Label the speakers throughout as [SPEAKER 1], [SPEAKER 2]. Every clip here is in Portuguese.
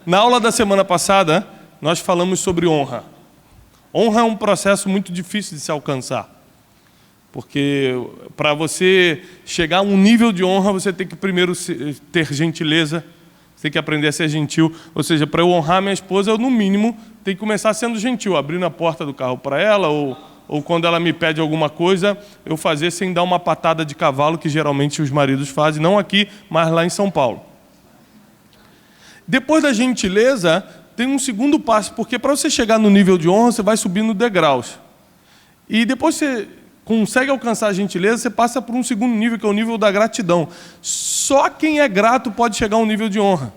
[SPEAKER 1] Na aula da semana passada, nós falamos sobre honra. Honra é um processo muito difícil de se alcançar. Porque para você chegar a um nível de honra, você tem que primeiro ter gentileza, você tem que aprender a ser gentil. Ou seja, para eu honrar minha esposa, eu no mínimo tenho que começar sendo gentil, abrindo a porta do carro para ela, ou quando ela me pede alguma coisa, eu fazer sem dar uma patada de cavalo, que geralmente os maridos fazem, não aqui, mas lá em São Paulo. Depois da gentileza, tem um segundo passo, porque para você chegar no nível de honra, você vai subindo degraus. E depois você consegue alcançar a gentileza, você passa por um segundo nível, que é o nível da gratidão. Só quem é grato pode chegar a um nível de honra.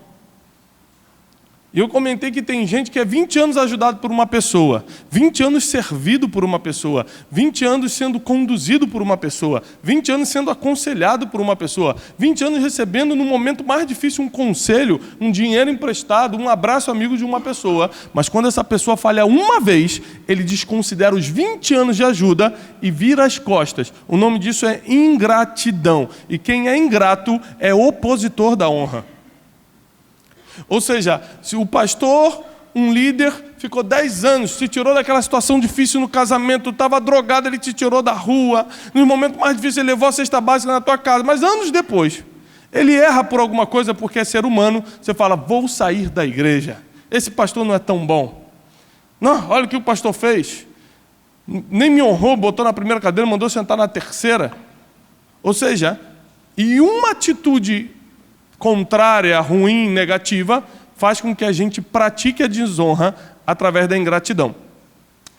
[SPEAKER 1] E eu comentei que tem gente que é 20 anos ajudado por uma pessoa, 20 anos servido por uma pessoa, 20 anos sendo conduzido por uma pessoa, 20 anos sendo aconselhado por uma pessoa, 20 anos recebendo no momento mais difícil um conselho, um dinheiro emprestado, um abraço amigo de uma pessoa. Mas quando essa pessoa falha uma vez, ele desconsidera os 20 anos de ajuda e vira as costas. O nome disso é ingratidão. E quem é ingrato é opositor da honra. Ou seja, se o pastor, um líder, ficou 10 anos, te tirou daquela situação difícil no casamento, estava drogado, ele te tirou da rua, no momento mais difícil ele levou a cesta básica na tua casa, mas anos depois, ele erra por alguma coisa porque é ser humano, você fala, vou sair da igreja, esse pastor não é tão bom. Não, olha o que o pastor fez, nem me honrou, botou na primeira cadeira, mandou sentar na terceira. Ou seja, e uma atitude contrária, ruim, negativa, faz com que a gente pratique a desonra através da ingratidão.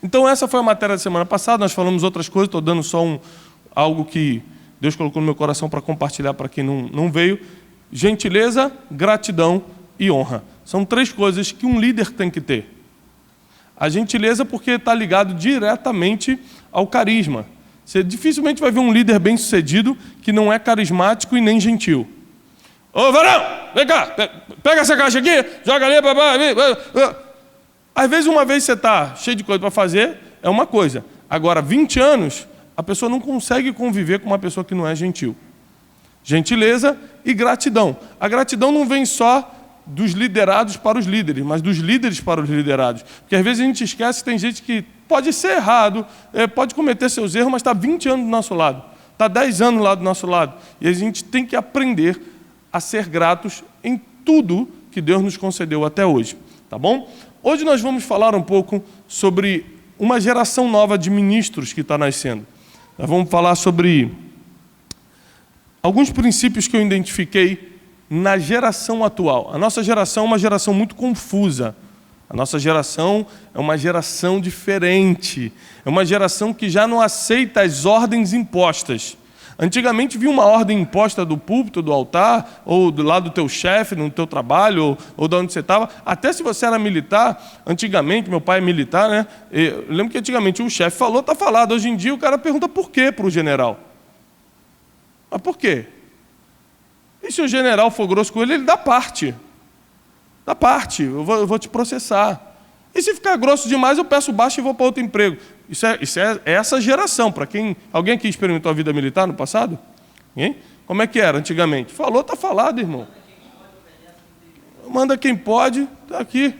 [SPEAKER 1] Então essa foi a matéria da semana passada, nós falamos outras coisas, estou dando só algo que Deus colocou no meu coração para compartilhar para quem não veio. Gentileza, gratidão e honra. São 3 coisas que um líder tem que ter. A gentileza porque está ligado diretamente ao carisma. Você dificilmente vai ver um líder bem-sucedido que não é carismático e nem gentil. Ô, varão, vem cá, pega essa caixa aqui, joga ali, Às vezes, uma vez você está cheio de coisa para fazer, é uma coisa. Agora, 20 anos, a pessoa não consegue conviver com uma pessoa que não é gentil. Gentileza e gratidão. A gratidão não vem só dos liderados para os líderes, mas dos líderes para os liderados. Porque às vezes a gente esquece que tem gente que pode ser errado, pode cometer seus erros, mas está 20 anos do nosso lado, está 10 anos lá do nosso lado. E a gente tem que aprender a ser gratos em tudo que Deus nos concedeu até hoje, tá bom? Hoje nós vamos falar um pouco sobre uma geração nova de ministros que está nascendo. Nós vamos falar sobre alguns princípios que eu identifiquei na geração atual. A nossa geração é uma geração muito confusa. A nossa geração é uma geração diferente. É uma geração que já não aceita as ordens impostas. Antigamente vinha uma ordem imposta do púlpito, do altar, ou do lado do teu chefe, no teu trabalho, ou de onde você estava. Até se você era militar, antigamente, meu pai é militar, né? Eu lembro que antigamente o chefe falou, está falado. Hoje em dia o cara pergunta por quê para o general. Mas por quê? E se o general for grosso com ele, ele dá parte. Dá parte, eu vou te processar. E se ficar grosso demais, eu peço baixo e vou para outro emprego. Isso é essa geração. Para quem, alguém aqui experimentou a vida militar no passado? Hein? Como é que era antigamente? Falou, está falado, irmão. Manda quem pode, está aqui.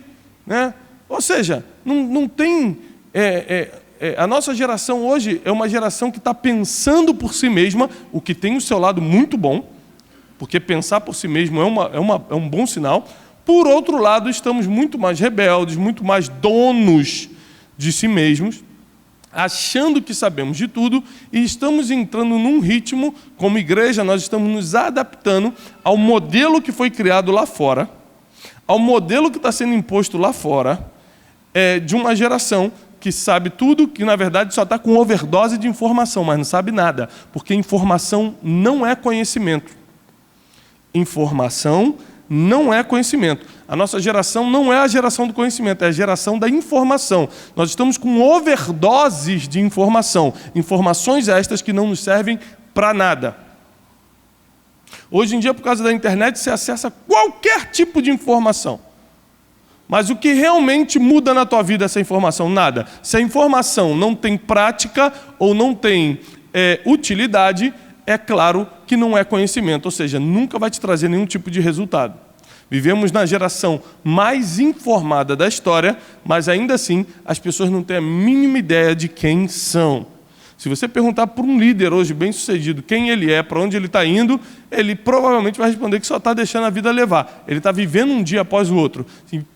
[SPEAKER 1] Né? Ou seja, não tem... a nossa geração hoje é uma geração que está pensando por si mesma, o que tem o seu lado muito bom, porque pensar por si mesmo é um bom sinal. Por outro lado, estamos muito mais rebeldes, muito mais donos de si mesmos, achando que sabemos de tudo, e estamos entrando num ritmo, como igreja, nós estamos nos adaptando ao modelo que foi criado lá fora, ao modelo que está sendo imposto lá fora, de uma geração que sabe tudo, que na verdade só está com overdose de informação, mas não sabe nada, porque informação não é conhecimento. Informação não é conhecimento. A nossa geração não é a geração do conhecimento, é a geração da informação. Nós estamos com overdoses de informação. Informações estas que não nos servem para nada. Hoje em dia, por causa da internet, você acessa qualquer tipo de informação. Mas o que realmente muda na tua vida essa informação? Nada. Se a informação não tem prática ou não tem utilidade, é claro que não é conhecimento, ou seja, nunca vai te trazer nenhum tipo de resultado. Vivemos na geração mais informada da história, mas ainda assim as pessoas não têm a mínima ideia de quem são. Se você perguntar para um líder hoje bem-sucedido quem ele é, para onde ele está indo, ele provavelmente vai responder que só está deixando a vida levar. Ele está vivendo um dia após o outro.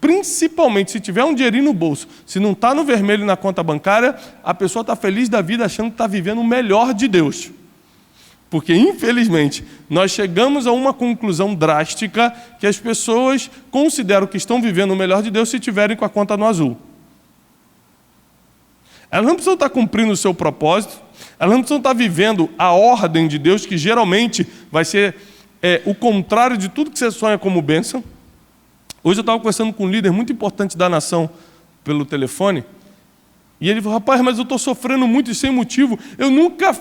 [SPEAKER 1] Principalmente se tiver um dinheirinho no bolso, se não está no vermelho na conta bancária, a pessoa está feliz da vida achando que está vivendo o melhor de Deus. Porque, infelizmente, nós chegamos a uma conclusão drástica que as pessoas consideram que estão vivendo o melhor de Deus se tiverem com a conta no azul. Elas não precisam estar cumprindo o seu propósito, elas não precisam estar vivendo a ordem de Deus, que geralmente vai ser o contrário de tudo que você sonha como bênção. Hoje eu estava conversando com um líder muito importante da nação pelo telefone, e ele falou: rapaz, mas eu estou sofrendo muito e sem motivo, eu nunca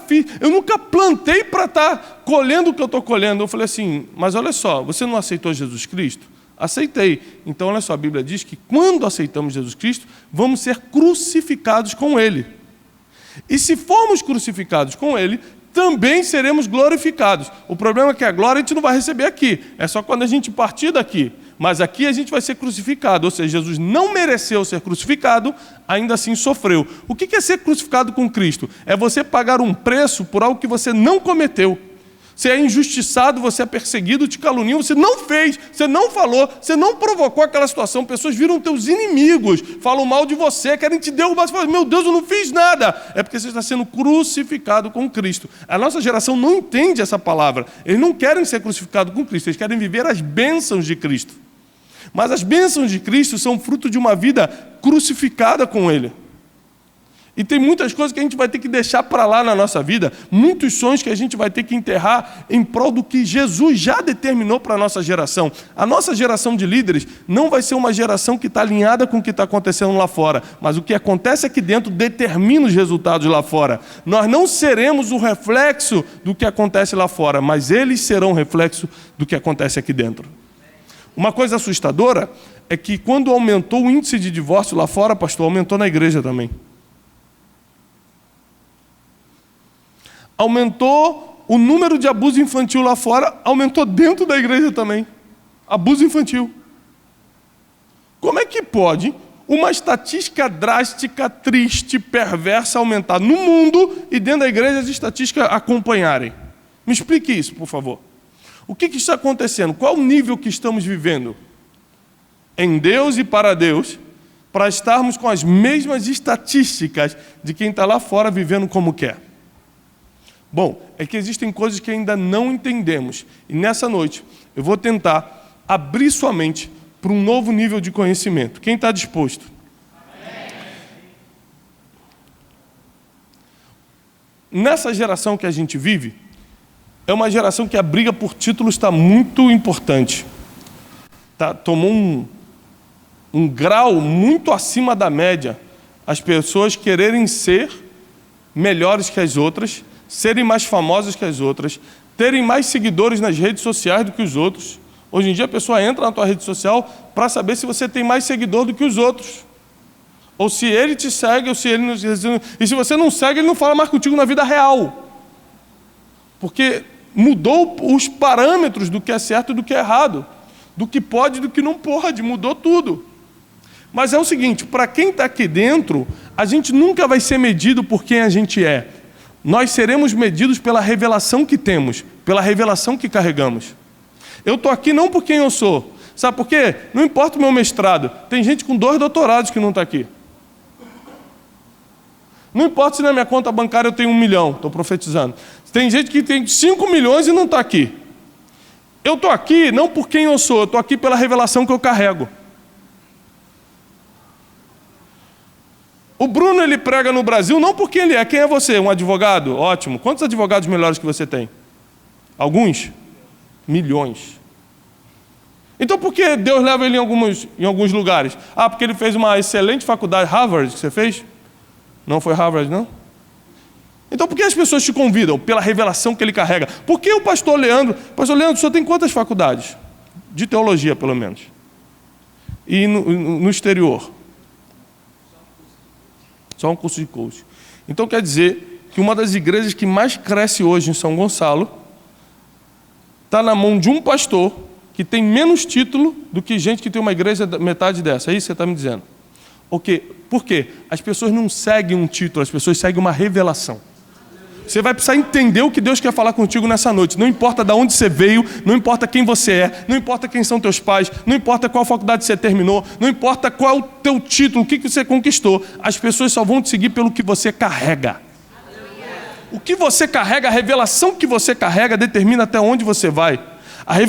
[SPEAKER 1] plantei para estar colhendo o que eu estou colhendo. Eu falei assim: mas olha só, você não aceitou Jesus Cristo? Aceitei. Então, olha só, a Bíblia diz que quando aceitamos Jesus Cristo, vamos ser crucificados com Ele. E se formos crucificados com Ele, também seremos glorificados. O problema é que a glória a gente não vai receber aqui, é só quando a gente partir daqui. Mas aqui a gente vai ser crucificado, ou seja, Jesus não mereceu ser crucificado, ainda assim sofreu. O que é ser crucificado com Cristo? É você pagar um preço por algo que você não cometeu. Você é injustiçado, você é perseguido, te caluniam, você não fez, você não falou, você não provocou aquela situação, pessoas viram teus inimigos, falam mal de você, querem te derrubar, você fala: meu Deus, eu não fiz nada. É porque você está sendo crucificado com Cristo. A nossa geração não entende essa palavra, eles não querem ser crucificados com Cristo, eles querem viver as bênçãos de Cristo. Mas as bênçãos de Cristo são fruto de uma vida crucificada com Ele. E tem muitas coisas que a gente vai ter que deixar para lá na nossa vida, muitos sonhos que a gente vai ter que enterrar em prol do que Jesus já determinou para a nossa geração. A nossa geração de líderes não vai ser uma geração que está alinhada com o que está acontecendo lá fora, mas o que acontece aqui dentro determina os resultados lá fora. Nós não seremos o reflexo do que acontece lá fora, mas eles serão o reflexo do que acontece aqui dentro. Uma coisa assustadora é que quando aumentou o índice de divórcio lá fora, pastor, aumentou na igreja também. Aumentou o número de abuso infantil lá fora, aumentou dentro da igreja também. Abuso infantil. Como é que pode uma estatística drástica, triste, perversa aumentar no mundo e dentro da igreja as estatísticas acompanharem? Me explique isso, por favor. O que está acontecendo? Qual o nível que estamos vivendo? Em Deus e para Deus, para estarmos com as mesmas estatísticas de quem está lá fora vivendo como quer. Bom, é que existem coisas que ainda não entendemos. E nessa noite, eu vou tentar abrir sua mente para um novo nível de conhecimento. Quem está disposto? Amém. Nessa geração que a gente vive, é uma geração que a briga por títulos está muito importante. Tomou um grau muito acima da média. As pessoas quererem ser melhores que as outras, serem mais famosas que as outras, terem mais seguidores nas redes sociais do que os outros. Hoje em dia a pessoa entra na tua rede social para saber se você tem mais seguidor do que os outros. Ou se ele te segue, ou se ele não... E se você não segue, ele não fala mais contigo na vida real. Porque mudou os parâmetros do que é certo e do que é errado. Do que pode e do que não pode. Mudou tudo. Mas é o seguinte, para quem está aqui dentro, a gente nunca vai ser medido por quem a gente é. Nós seremos medidos pela revelação que temos, pela revelação que carregamos. Eu estou aqui não por quem eu sou. Sabe por quê? Não importa o meu mestrado. Tem gente com 2 doutorados que não está aqui. Não importa se na minha conta bancária eu tenho 1 milhão, estou profetizando. Tem gente que tem 5 milhões e não está aqui. Eu estou aqui não por quem eu sou, eu estou aqui pela revelação que eu carrego. O Bruno, ele prega no Brasil não por quem ele é. Quem é você? Um advogado? Ótimo. Quantos advogados melhores que você tem? Alguns? Milhões. Então por que Deus leva ele em alguns lugares? Ah, porque ele fez uma excelente faculdade. Harvard, que você fez? Não foi Harvard, não? Então por que as pessoas te convidam? Pela revelação que ele carrega. Por que o pastor Leandro? Pastor Leandro, o senhor tem quantas faculdades? De teologia, pelo menos. E no exterior? Só um curso de coach. Então quer dizer que uma das igrejas que mais cresce hoje em São Gonçalo está na mão de um pastor que tem menos título do que gente que tem uma igreja metade dessa. É isso que você está me dizendo? Por quê? As pessoas não seguem um título, as pessoas seguem uma revelação. Você vai precisar entender o que Deus quer falar contigo nessa noite. Não importa de onde você veio, não importa quem você é, não importa quem são teus pais, não importa qual faculdade você terminou, não importa qual é o teu título, o que você conquistou. As pessoas só vão te seguir pelo que você carrega. O que você carrega, a revelação que você carrega, determina até onde você vai.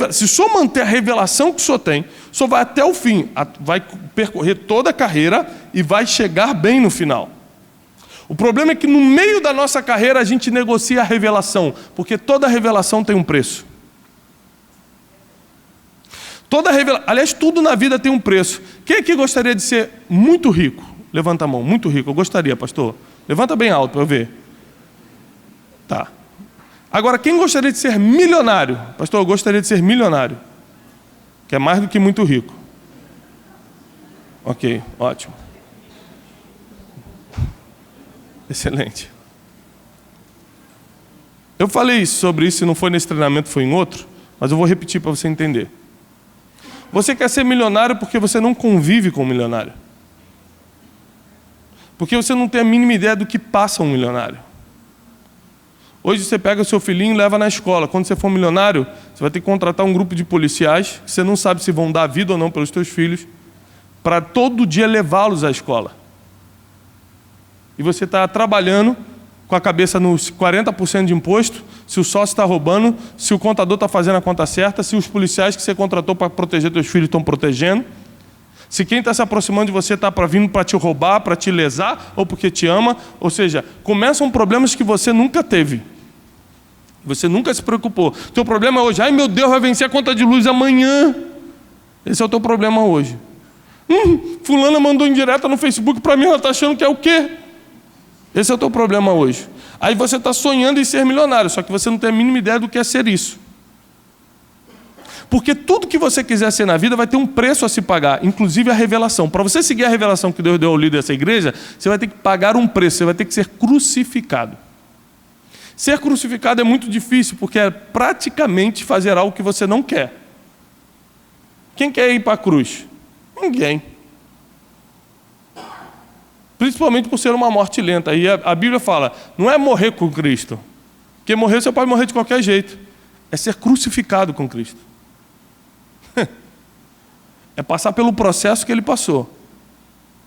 [SPEAKER 1] Se o senhor manter a revelação que o senhor tem, o senhor vai até o fim, vai percorrer toda a carreira e vai chegar bem no final. O problema é que no meio da nossa carreira a gente negocia a revelação, porque toda revelação tem um preço. Aliás, tudo na vida tem um preço. Quem aqui gostaria de ser muito rico? Levanta a mão, muito rico. Eu gostaria, pastor. Levanta bem alto para eu ver. Tá. Agora, quem gostaria de ser milionário? Pastor, eu gostaria de ser milionário. Que é mais do que muito rico. Ok, ótimo. Excelente. Eu falei sobre isso, se não foi nesse treinamento, foi em outro, mas eu vou repetir para você entender. Você quer ser milionário porque você não convive com um milionário. Porque você não tem a mínima ideia do que passa um milionário. Hoje você pega o seu filhinho e leva na escola. Quando você for milionário, você vai ter que contratar um grupo de policiais, que você não sabe se vão dar vida ou não pelos seus filhos, para todo dia levá-los à escola. E você está trabalhando com a cabeça nos 40% de imposto, se o sócio está roubando, se o contador está fazendo a conta certa, se os policiais que você contratou para proteger seus filhos estão protegendo, se quem está se aproximando de você está vindo para te roubar, para te lesar, ou porque te ama. Ou seja, começam problemas que você nunca teve. Você nunca se preocupou. O teu problema é hoje. Ai, meu Deus, vai vencer a conta de luz amanhã. Esse é o teu problema hoje. Fulana mandou indireta no Facebook para mim, ela está achando que é o quê? Esse é o teu problema hoje. Aí você está sonhando em ser milionário, só que você não tem a mínima ideia do que é ser isso. Porque tudo que você quiser ser na vida vai ter um preço a se pagar, inclusive a revelação. Para você seguir a revelação que Deus deu ao líder dessa igreja, você vai ter que pagar um preço, você vai ter que ser crucificado. Ser crucificado é muito difícil, porque é praticamente fazer algo que você não quer. Quem quer ir para a cruz? Ninguém. Principalmente por ser uma morte lenta. E a Bíblia fala, não é morrer com Cristo. Porque morrer você pode morrer de qualquer jeito. É ser crucificado com Cristo. É passar pelo processo que Ele passou.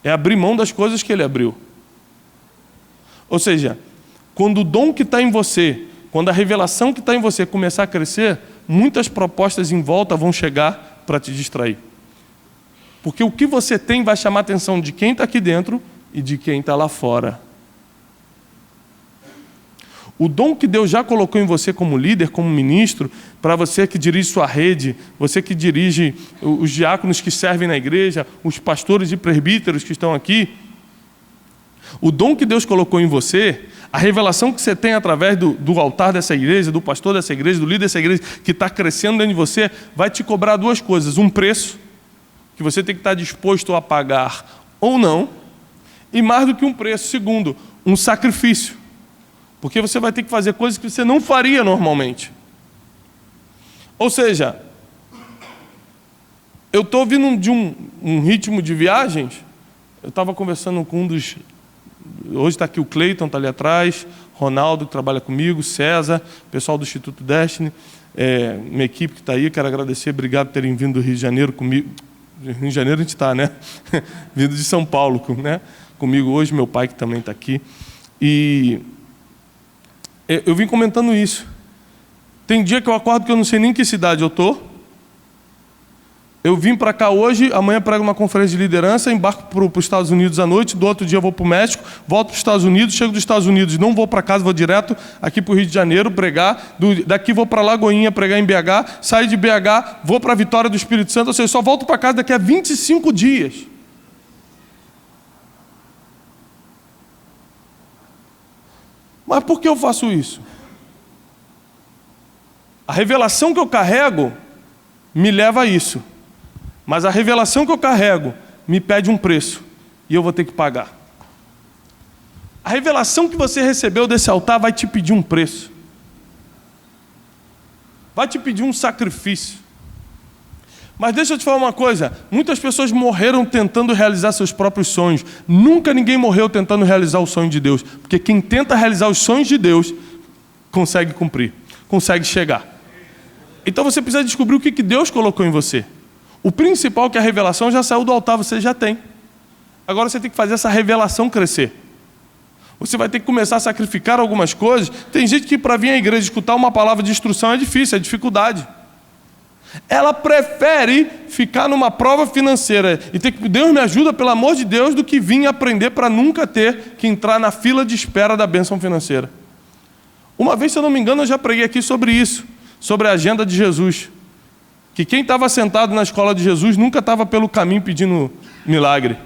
[SPEAKER 1] É abrir mão das coisas que Ele abriu. Ou seja, quando o dom que está em você, quando a revelação que está em você começar a crescer, muitas propostas em volta vão chegar para te distrair. Porque o que você tem vai chamar a atenção de quem está aqui dentro e de quem está lá fora. O dom que Deus já colocou em você como líder, como ministro, para você que dirige sua rede, você que dirige os diáconos que servem na igreja, os pastores e presbíteros que estão aqui, o dom que Deus colocou em você, a revelação que você tem através do altar dessa igreja, do pastor dessa igreja, do líder dessa igreja, que está crescendo dentro de você, vai te cobrar duas coisas. Um preço, que você tem que estar disposto a pagar ou não, e mais do que um preço, segundo, um sacrifício. Porque você vai ter que fazer coisas que você não faria normalmente. Ou seja, eu estou vindo de um ritmo de viagens, eu estava conversando com um dos... Hoje está aqui o Cleiton, está ali atrás, Ronaldo, que trabalha comigo, César, pessoal do Instituto Destiny, minha equipe que está aí, quero agradecer, obrigado por terem vindo do Rio de Janeiro comigo. Rio de Janeiro a gente está, né? Vindo de São Paulo, né? Comigo hoje, meu pai que também está aqui. E eu vim comentando isso. Tem dia que eu acordo que eu não sei nem em que cidade eu estou. Eu vim para cá hoje, amanhã prego uma conferência de liderança, embarco para os Estados Unidos à noite, do outro dia eu vou para o México, volto para os Estados Unidos, chego dos Estados Unidos, não vou para casa, vou direto aqui para o Rio de Janeiro pregar, daqui vou para Lagoinha pregar em BH, saio de BH, vou para a Vitória do Espírito Santo, ou seja, só volto para casa daqui a 25 dias. Mas por que eu faço isso? A revelação que eu carrego me leva a isso. Mas a revelação que eu carrego me pede um preço. E eu vou ter que pagar. A revelação que você recebeu desse altar vai te pedir um preço. Vai te pedir um sacrifício. Mas deixa eu te falar uma coisa, muitas pessoas morreram tentando realizar seus próprios sonhos. Nunca ninguém morreu tentando realizar o sonho de Deus, porque quem tenta realizar os sonhos de Deus, consegue cumprir, consegue chegar. Então você precisa descobrir o que Deus colocou em você. O principal, que é a revelação, já saiu do altar, você já tem. Agora você tem que fazer essa revelação crescer. Você vai ter que começar a sacrificar algumas coisas. Tem gente que para vir à igreja escutar uma palavra de instrução é difícil, é dificuldade. Ela prefere ficar numa prova financeira e ter que, Deus me ajuda, pelo amor de Deus, do que vir aprender para nunca ter que entrar na fila de espera da bênção financeira. Uma vez, se eu não me engano, eu já preguei aqui sobre isso, sobre a agenda de Jesus. Que quem estava sentado na escola de Jesus nunca estava pelo caminho pedindo milagre.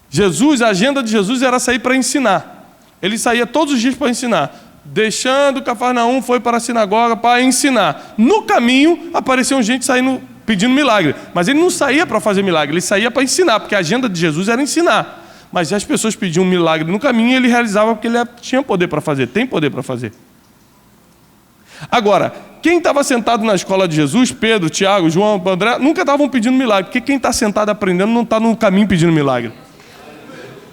[SPEAKER 1] Jesus, a agenda de Jesus era sair para ensinar. Ele saía todos os dias para ensinar. Deixando Cafarnaum, foi para a sinagoga para ensinar. No caminho, apareceu gente saindo pedindo milagre. Mas ele não saía para fazer milagre, ele saía para ensinar, porque a agenda de Jesus era ensinar. Mas as pessoas pediam milagre no caminho e ele realizava porque ele tinha poder para fazer, tem poder para fazer. Agora, quem estava sentado na escola de Jesus, Pedro, Tiago, João, André, nunca estavam pedindo milagre, porque quem está sentado aprendendo não está no caminho pedindo milagre.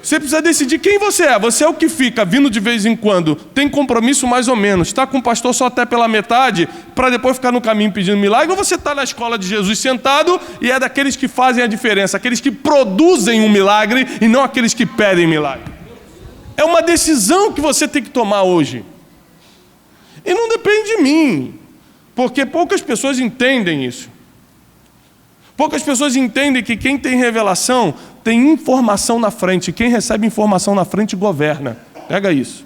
[SPEAKER 1] Você precisa decidir quem você é. Você é o que fica vindo de vez em quando, tem compromisso mais ou menos, está com o pastor só até pela metade, para depois ficar no caminho pedindo milagre, ou você está na escola de Jesus sentado e é daqueles que fazem a diferença, aqueles que produzem um milagre e não aqueles que pedem milagre. É uma decisão que você tem que tomar hoje. E não depende de mim, porque poucas pessoas entendem isso. Poucas pessoas entendem que quem tem revelação tem informação na frente. Quem recebe informação na frente governa. Pega isso.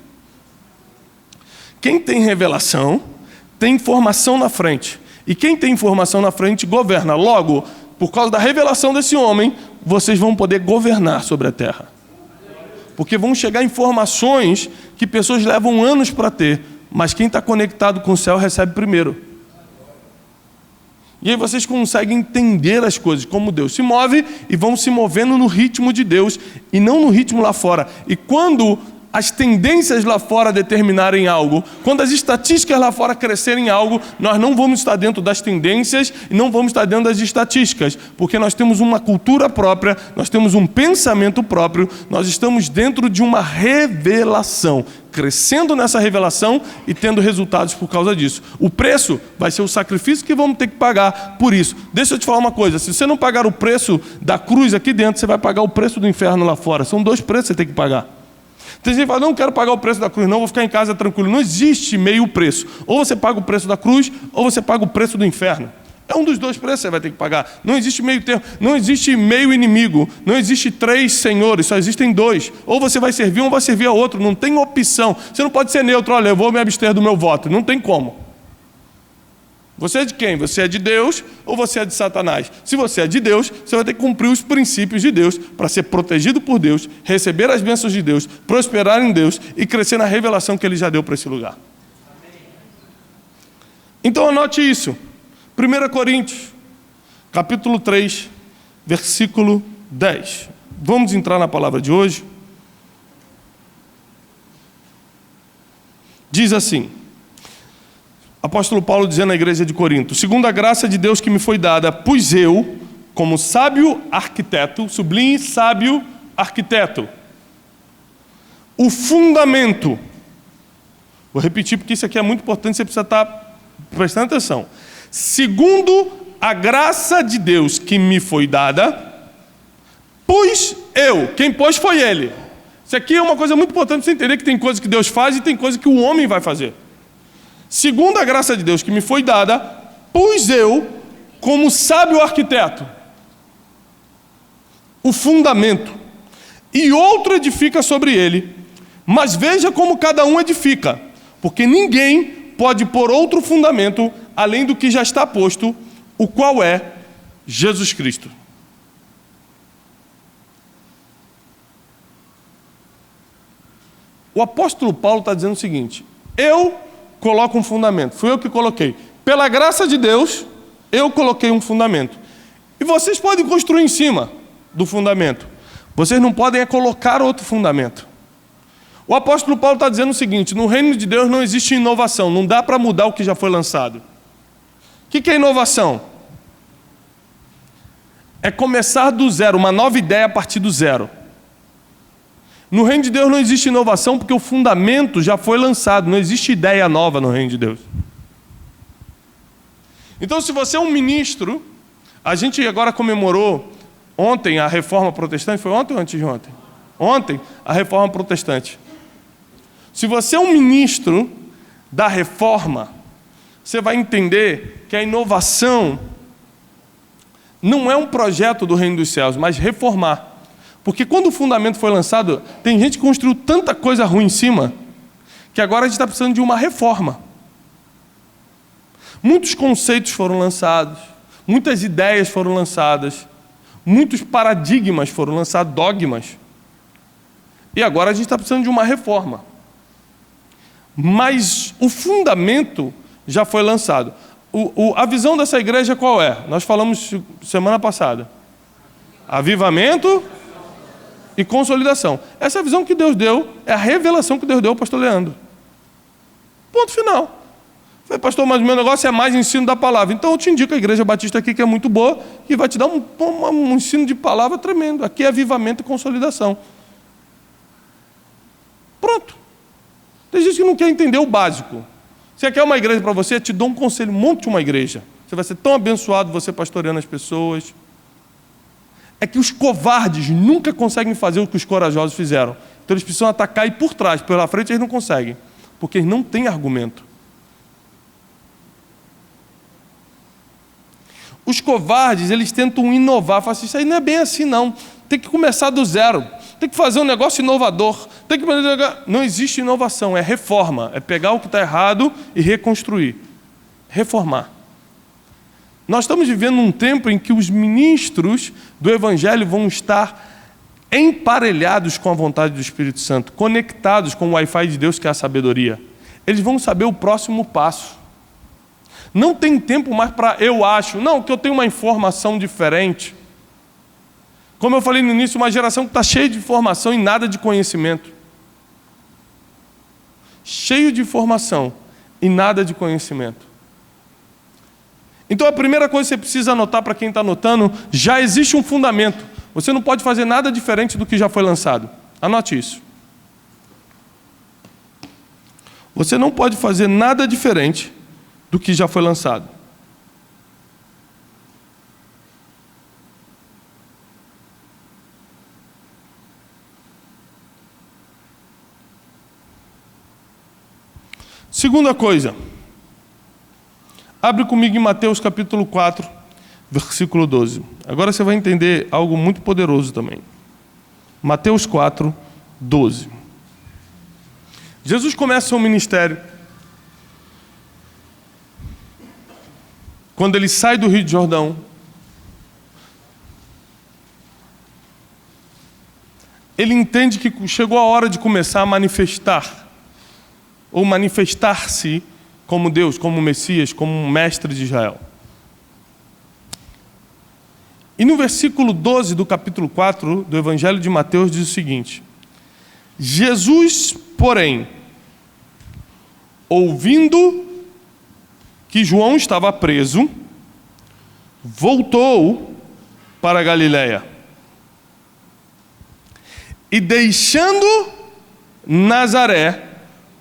[SPEAKER 1] Quem tem revelação tem informação na frente. E quem tem informação na frente governa. Logo, por causa da revelação desse homem, vocês vão poder governar sobre a terra. Porque vão chegar informações que pessoas levam anos para ter. Mas quem está conectado com o céu recebe primeiro. E aí vocês conseguem entender as coisas, como Deus se move, e vão se movendo no ritmo de Deus, e não no ritmo lá fora. E quando as tendências lá fora determinarem algo, quando as estatísticas lá fora crescerem algo, nós não vamos estar dentro das tendências e não vamos estar dentro das estatísticas, porque nós temos uma cultura própria, nós temos um pensamento próprio, nós estamos dentro de uma revelação, crescendo nessa revelação e tendo resultados por causa disso. O preço vai ser o sacrifício que vamos ter que pagar por isso. Deixa eu te falar uma coisa, se você não pagar o preço da cruz aqui dentro, você vai pagar o preço do inferno lá fora. São dois preços que você tem que pagar. Tem gente que fala, não quero pagar o preço da cruz, não, vou ficar em casa tranquilo. Não existe meio preço. Ou você paga o preço da cruz, ou você paga o preço do inferno. É um dos dois preços que você vai ter que pagar. Não existe meio termo, não existe meio inimigo, não existe três senhores, só existem dois. Ou você vai servir um ou vai servir a outro, não tem opção. Você não pode ser neutro, olha, eu vou me abster do meu voto. Não tem como. Você é de quem? Você é de Deus ou você é de Satanás? Se você é de Deus, você vai ter que cumprir os princípios de Deus para ser protegido por Deus, receber as bênçãos de Deus, prosperar em Deus e crescer na revelação que Ele já deu para esse lugar. Então anote isso. 1 Coríntios, capítulo 3, versículo 10. Vamos entrar na palavra de hoje. Diz assim, apóstolo Paulo dizendo à igreja de Corinto: segundo a graça de Deus que me foi dada, pus eu, como sábio arquiteto, sublinhe sábio arquiteto, o fundamento. Vou repetir porque isso aqui é muito importante, você precisa estar prestando atenção. Segundo a graça de Deus que me foi dada, pus eu. Quem pôs foi Ele. Isso aqui é uma coisa muito importante para você entender que tem coisas que Deus faz e tem coisas que o homem vai fazer. Segundo a graça de Deus que me foi dada, pus eu, como sábio arquiteto, o fundamento, e outro edifica sobre ele. Mas veja como cada um edifica, porque ninguém pode pôr outro fundamento além do que já está posto, o qual é Jesus Cristo. O apóstolo Paulo está dizendo o seguinte: eu coloco um fundamento, fui eu que coloquei. Pela graça de Deus, eu coloquei um fundamento. E vocês podem construir em cima do fundamento. Vocês não podem colocar outro fundamento. O apóstolo Paulo está dizendo o seguinte: no reino de Deus não existe inovação, não dá para mudar o que já foi lançado. O que é inovação? é começar do zero, uma nova ideia a partir do zero. No reino de Deus não existe inovação porque o fundamento já foi lançado, não existe ideia nova no reino de Deus. Então, se você é um ministro, a gente agora comemorou ontem a reforma protestante, foi ontem ou antes de ontem? Ontem, a reforma protestante. Se você é um ministro da reforma, você vai entender que a inovação não é um projeto do reino dos céus, mas reformar. Porque quando o fundamento foi lançado, tem gente que construiu tanta coisa ruim em cima, que agora a gente está precisando de uma reforma. Muitos conceitos foram lançados, muitas ideias foram lançadas, muitos paradigmas foram lançados, dogmas. E agora a gente está precisando de uma reforma. Mas o fundamento já foi lançado. A visão dessa igreja qual é? Nós falamos semana passada. Avivamento e consolidação. Essa visão que Deus deu é a revelação que Deus deu ao pastor Leandro. Ponto final. Falei, pastor, mas o meu negócio é mais ensino da palavra. Então eu te indico a igreja batista aqui, que é muito boa, e vai te dar um ensino de palavra tremendo. Aqui é avivamento e consolidação. Pronto. Tem gente que não quer entender o básico. Você quer uma igreja para você? Te dou um conselho, monte uma igreja. Você vai ser tão abençoado você pastoreando as pessoas. É que os covardes nunca conseguem fazer o que os corajosos fizeram. Então eles precisam atacar e por trás, pela frente eles não conseguem. Porque eles não têm argumento. Os covardes, eles tentam inovar. Falam assim, isso aí não é bem assim não. Tem que começar do zero. Tem que fazer um negócio inovador. Não existe inovação, é reforma. É pegar o que está errado e reconstruir. Reformar. Nós estamos vivendo um tempo em que os ministros do Evangelho vão estar emparelhados com a vontade do Espírito Santo, conectados com o Wi-Fi de Deus, que é a sabedoria. Eles vão saber o próximo passo. Não tem tempo mais para eu acho. Não, que eu tenho uma informação diferente. Como eu falei no início, uma geração que está cheia de informação e nada de conhecimento. Cheio de informação e nada de conhecimento. Então a primeira coisa que você precisa anotar para quem está anotando, já existe um fundamento. Você não pode fazer nada diferente do que já foi lançado. Anote isso. Você não pode fazer nada diferente do que já foi lançado. Segunda coisa. Abre comigo em Mateus capítulo 4, versículo 12. Agora você vai entender algo muito poderoso também. Mateus 4, 12. Jesus começa seu ministério. Quando ele sai do Rio de Jordão, ele entende que chegou a hora de começar a manifestar, ou manifestar-se como Deus, como Messias, como um mestre de Israel. E no versículo 12 do capítulo 4 do Evangelho de Mateus diz o seguinte: Jesus, porém, ouvindo que João estava preso, voltou para a Galiléia. E deixando Nazaré,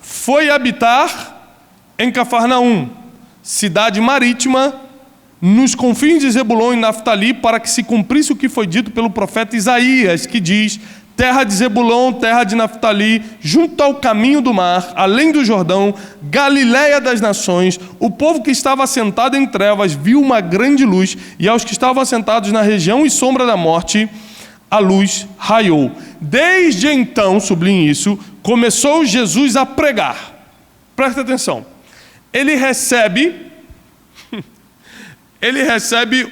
[SPEAKER 1] foi habitar em Cafarnaum, cidade marítima, nos confins de Zebulon e Naftali, para que se cumprisse o que foi dito pelo profeta Isaías, que diz: terra de Zebulon, terra de Naftali, junto ao caminho do mar, além do Jordão, Galiléia das nações, o povo que estava assentado em trevas viu uma grande luz, e aos que estavam assentados na região e sombra da morte, a luz raiou. Desde então, sublinhe isso, começou Jesus a pregar. Presta atenção. Ele recebe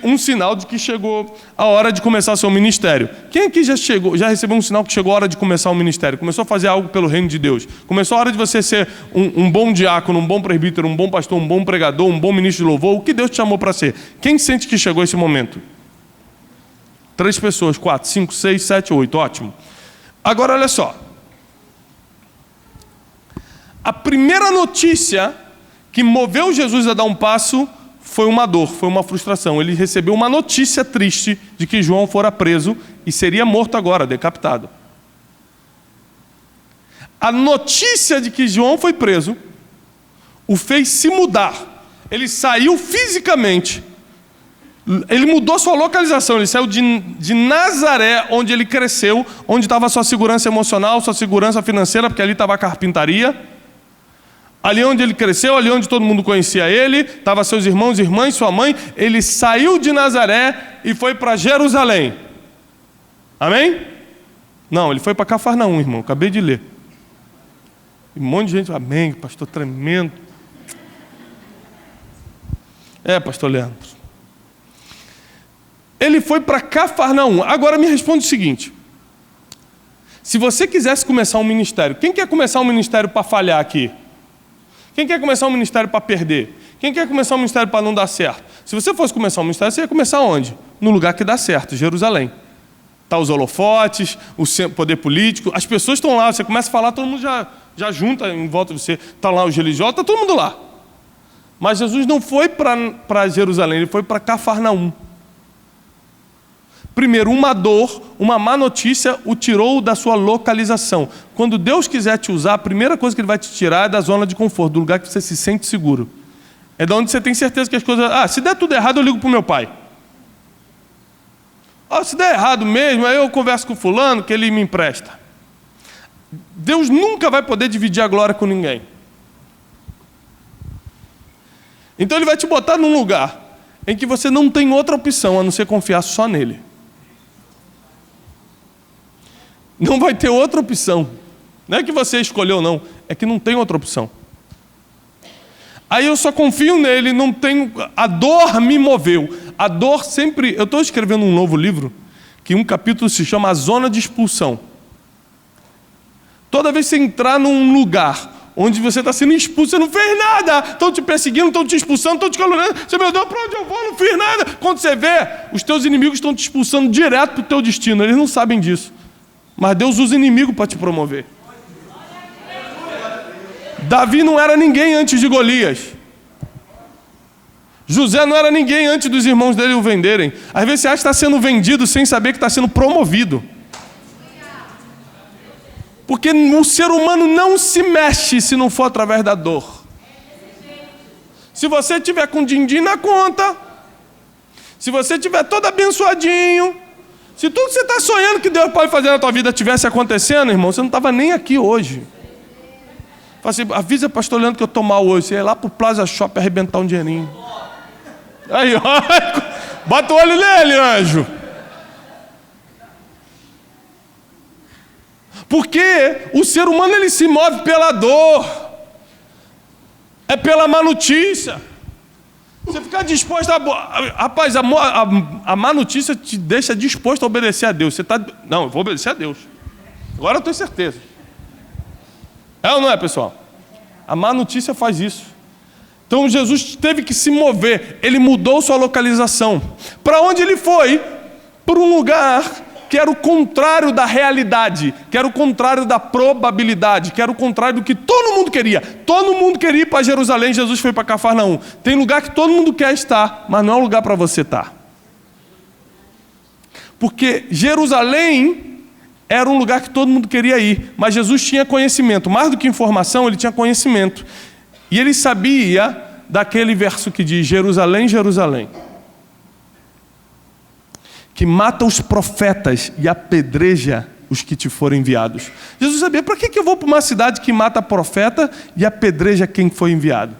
[SPEAKER 1] um sinal de que chegou a hora de começar seu ministério. Quem aqui já recebeu um sinal que chegou a hora de começar o ministério? Começou a fazer algo pelo reino de Deus. Começou a hora de você ser um bom diácono, um bom presbítero, um bom pastor, um bom pregador, um bom ministro de louvor. O que Deus te chamou para ser? Quem sente que chegou esse momento? 3 pessoas, 4, 5, 6, 7, 8. Ótimo. Agora olha só. A primeira notícia que moveu Jesus a dar um passo foi uma dor, foi uma frustração. Ele recebeu uma notícia triste de que João fora preso e seria morto agora, decapitado. A notícia de que João foi preso o fez se mudar. Ele saiu fisicamente. Ele mudou sua localização. Ele saiu de Nazaré, onde ele cresceu, onde estava a sua segurança emocional, sua segurança financeira, porque ali estava a carpintaria. Ali onde ele cresceu, ali onde todo mundo conhecia ele, estavam seus irmãos, irmãs, sua mãe. Ele saiu de Nazaré e foi para Jerusalém. Amém? Não, ele foi para Cafarnaum, irmão. Acabei de ler. Um monte de gente, amém, pastor tremendo. Pastor Leandro. Ele foi para Cafarnaum. Agora me responde o seguinte. Se você quisesse começar um ministério, quem quer começar um ministério para falhar aqui? Quem quer começar um ministério para perder? Quem quer começar um ministério para não dar certo? Se você fosse começar um ministério, você ia começar onde? No lugar que dá certo, Jerusalém. Está os holofotes, o poder político, as pessoas estão lá, você começa a falar, todo mundo já junta em volta de você. Está lá os religiosos, está todo mundo lá. Mas Jesus não foi para Jerusalém, ele foi para Cafarnaum. Primeiro, uma dor, uma má notícia o tirou da sua localização. Quando Deus quiser te usar, a primeira coisa que Ele vai te tirar é da zona de conforto, do lugar que você se sente seguro. É de onde você tem certeza que as coisas... se der tudo errado, eu ligo para o meu pai. Se der errado mesmo, aí eu converso com o fulano, que ele me empresta. Deus nunca vai poder dividir a glória com ninguém. Então Ele vai te botar num lugar em que você não tem outra opção a não ser confiar só nele. Não vai ter outra opção. Não é que você escolheu, não. É que não tem outra opção. Aí eu só confio nele, não tenho... A dor me moveu. A dor sempre... Eu estou escrevendo um novo livro, que um capítulo se chama A Zona de Expulsão. Toda vez que você entrar num lugar onde você está sendo expulso, você não fez nada, estão te perseguindo, estão te expulsando, estão te caluniando, você, meu Deus, para onde eu vou? Não fiz nada. Quando você vê, os teus inimigos estão te expulsando direto para o teu destino, eles não sabem disso. Mas Deus usa inimigo para te promover. Davi não era ninguém antes de Golias. José não era ninguém antes dos irmãos dele o venderem. Às vezes você acha que está sendo vendido sem saber que está sendo promovido. Porque o ser humano não se mexe se não for através da dor. Se você tiver com din-din na conta, se você tiver todo abençoadinho, se tudo que você está sonhando que Deus pode fazer na tua vida estivesse acontecendo, irmão, você não estava nem aqui hoje. Fala assim, avisa pastor Leandro que eu estou mal hoje. Você ia lá para o Plaza Shop arrebentar um dinheirinho. Aí, ó, bota o olho nele, anjo. Porque o ser humano ele se move pela dor. É pela má notícia. Você ficar disposto a... Rapaz, a má notícia te deixa disposto a obedecer a Deus. Você está... Não, eu vou obedecer a Deus. Agora eu tenho certeza. É ou não é, pessoal? A má notícia faz isso. Então Jesus teve que se mover. Ele mudou sua localização. Para onde ele foi? Para um lugar que era o contrário da realidade, que era o contrário da probabilidade, que era o contrário do que todo mundo queria. Todo mundo queria ir para Jerusalém, Jesus foi para Cafarnaum. Tem lugar que todo mundo quer estar, mas não é um lugar para você estar. Porque Jerusalém era um lugar que todo mundo queria ir, mas Jesus tinha conhecimento. Mais do que informação, ele tinha conhecimento. E ele sabia daquele verso que diz, Jerusalém, Jerusalém, que mata os profetas e apedreja os que te forem enviados. Jesus sabia, para que eu vou para uma cidade que mata profeta e apedreja quem foi enviado?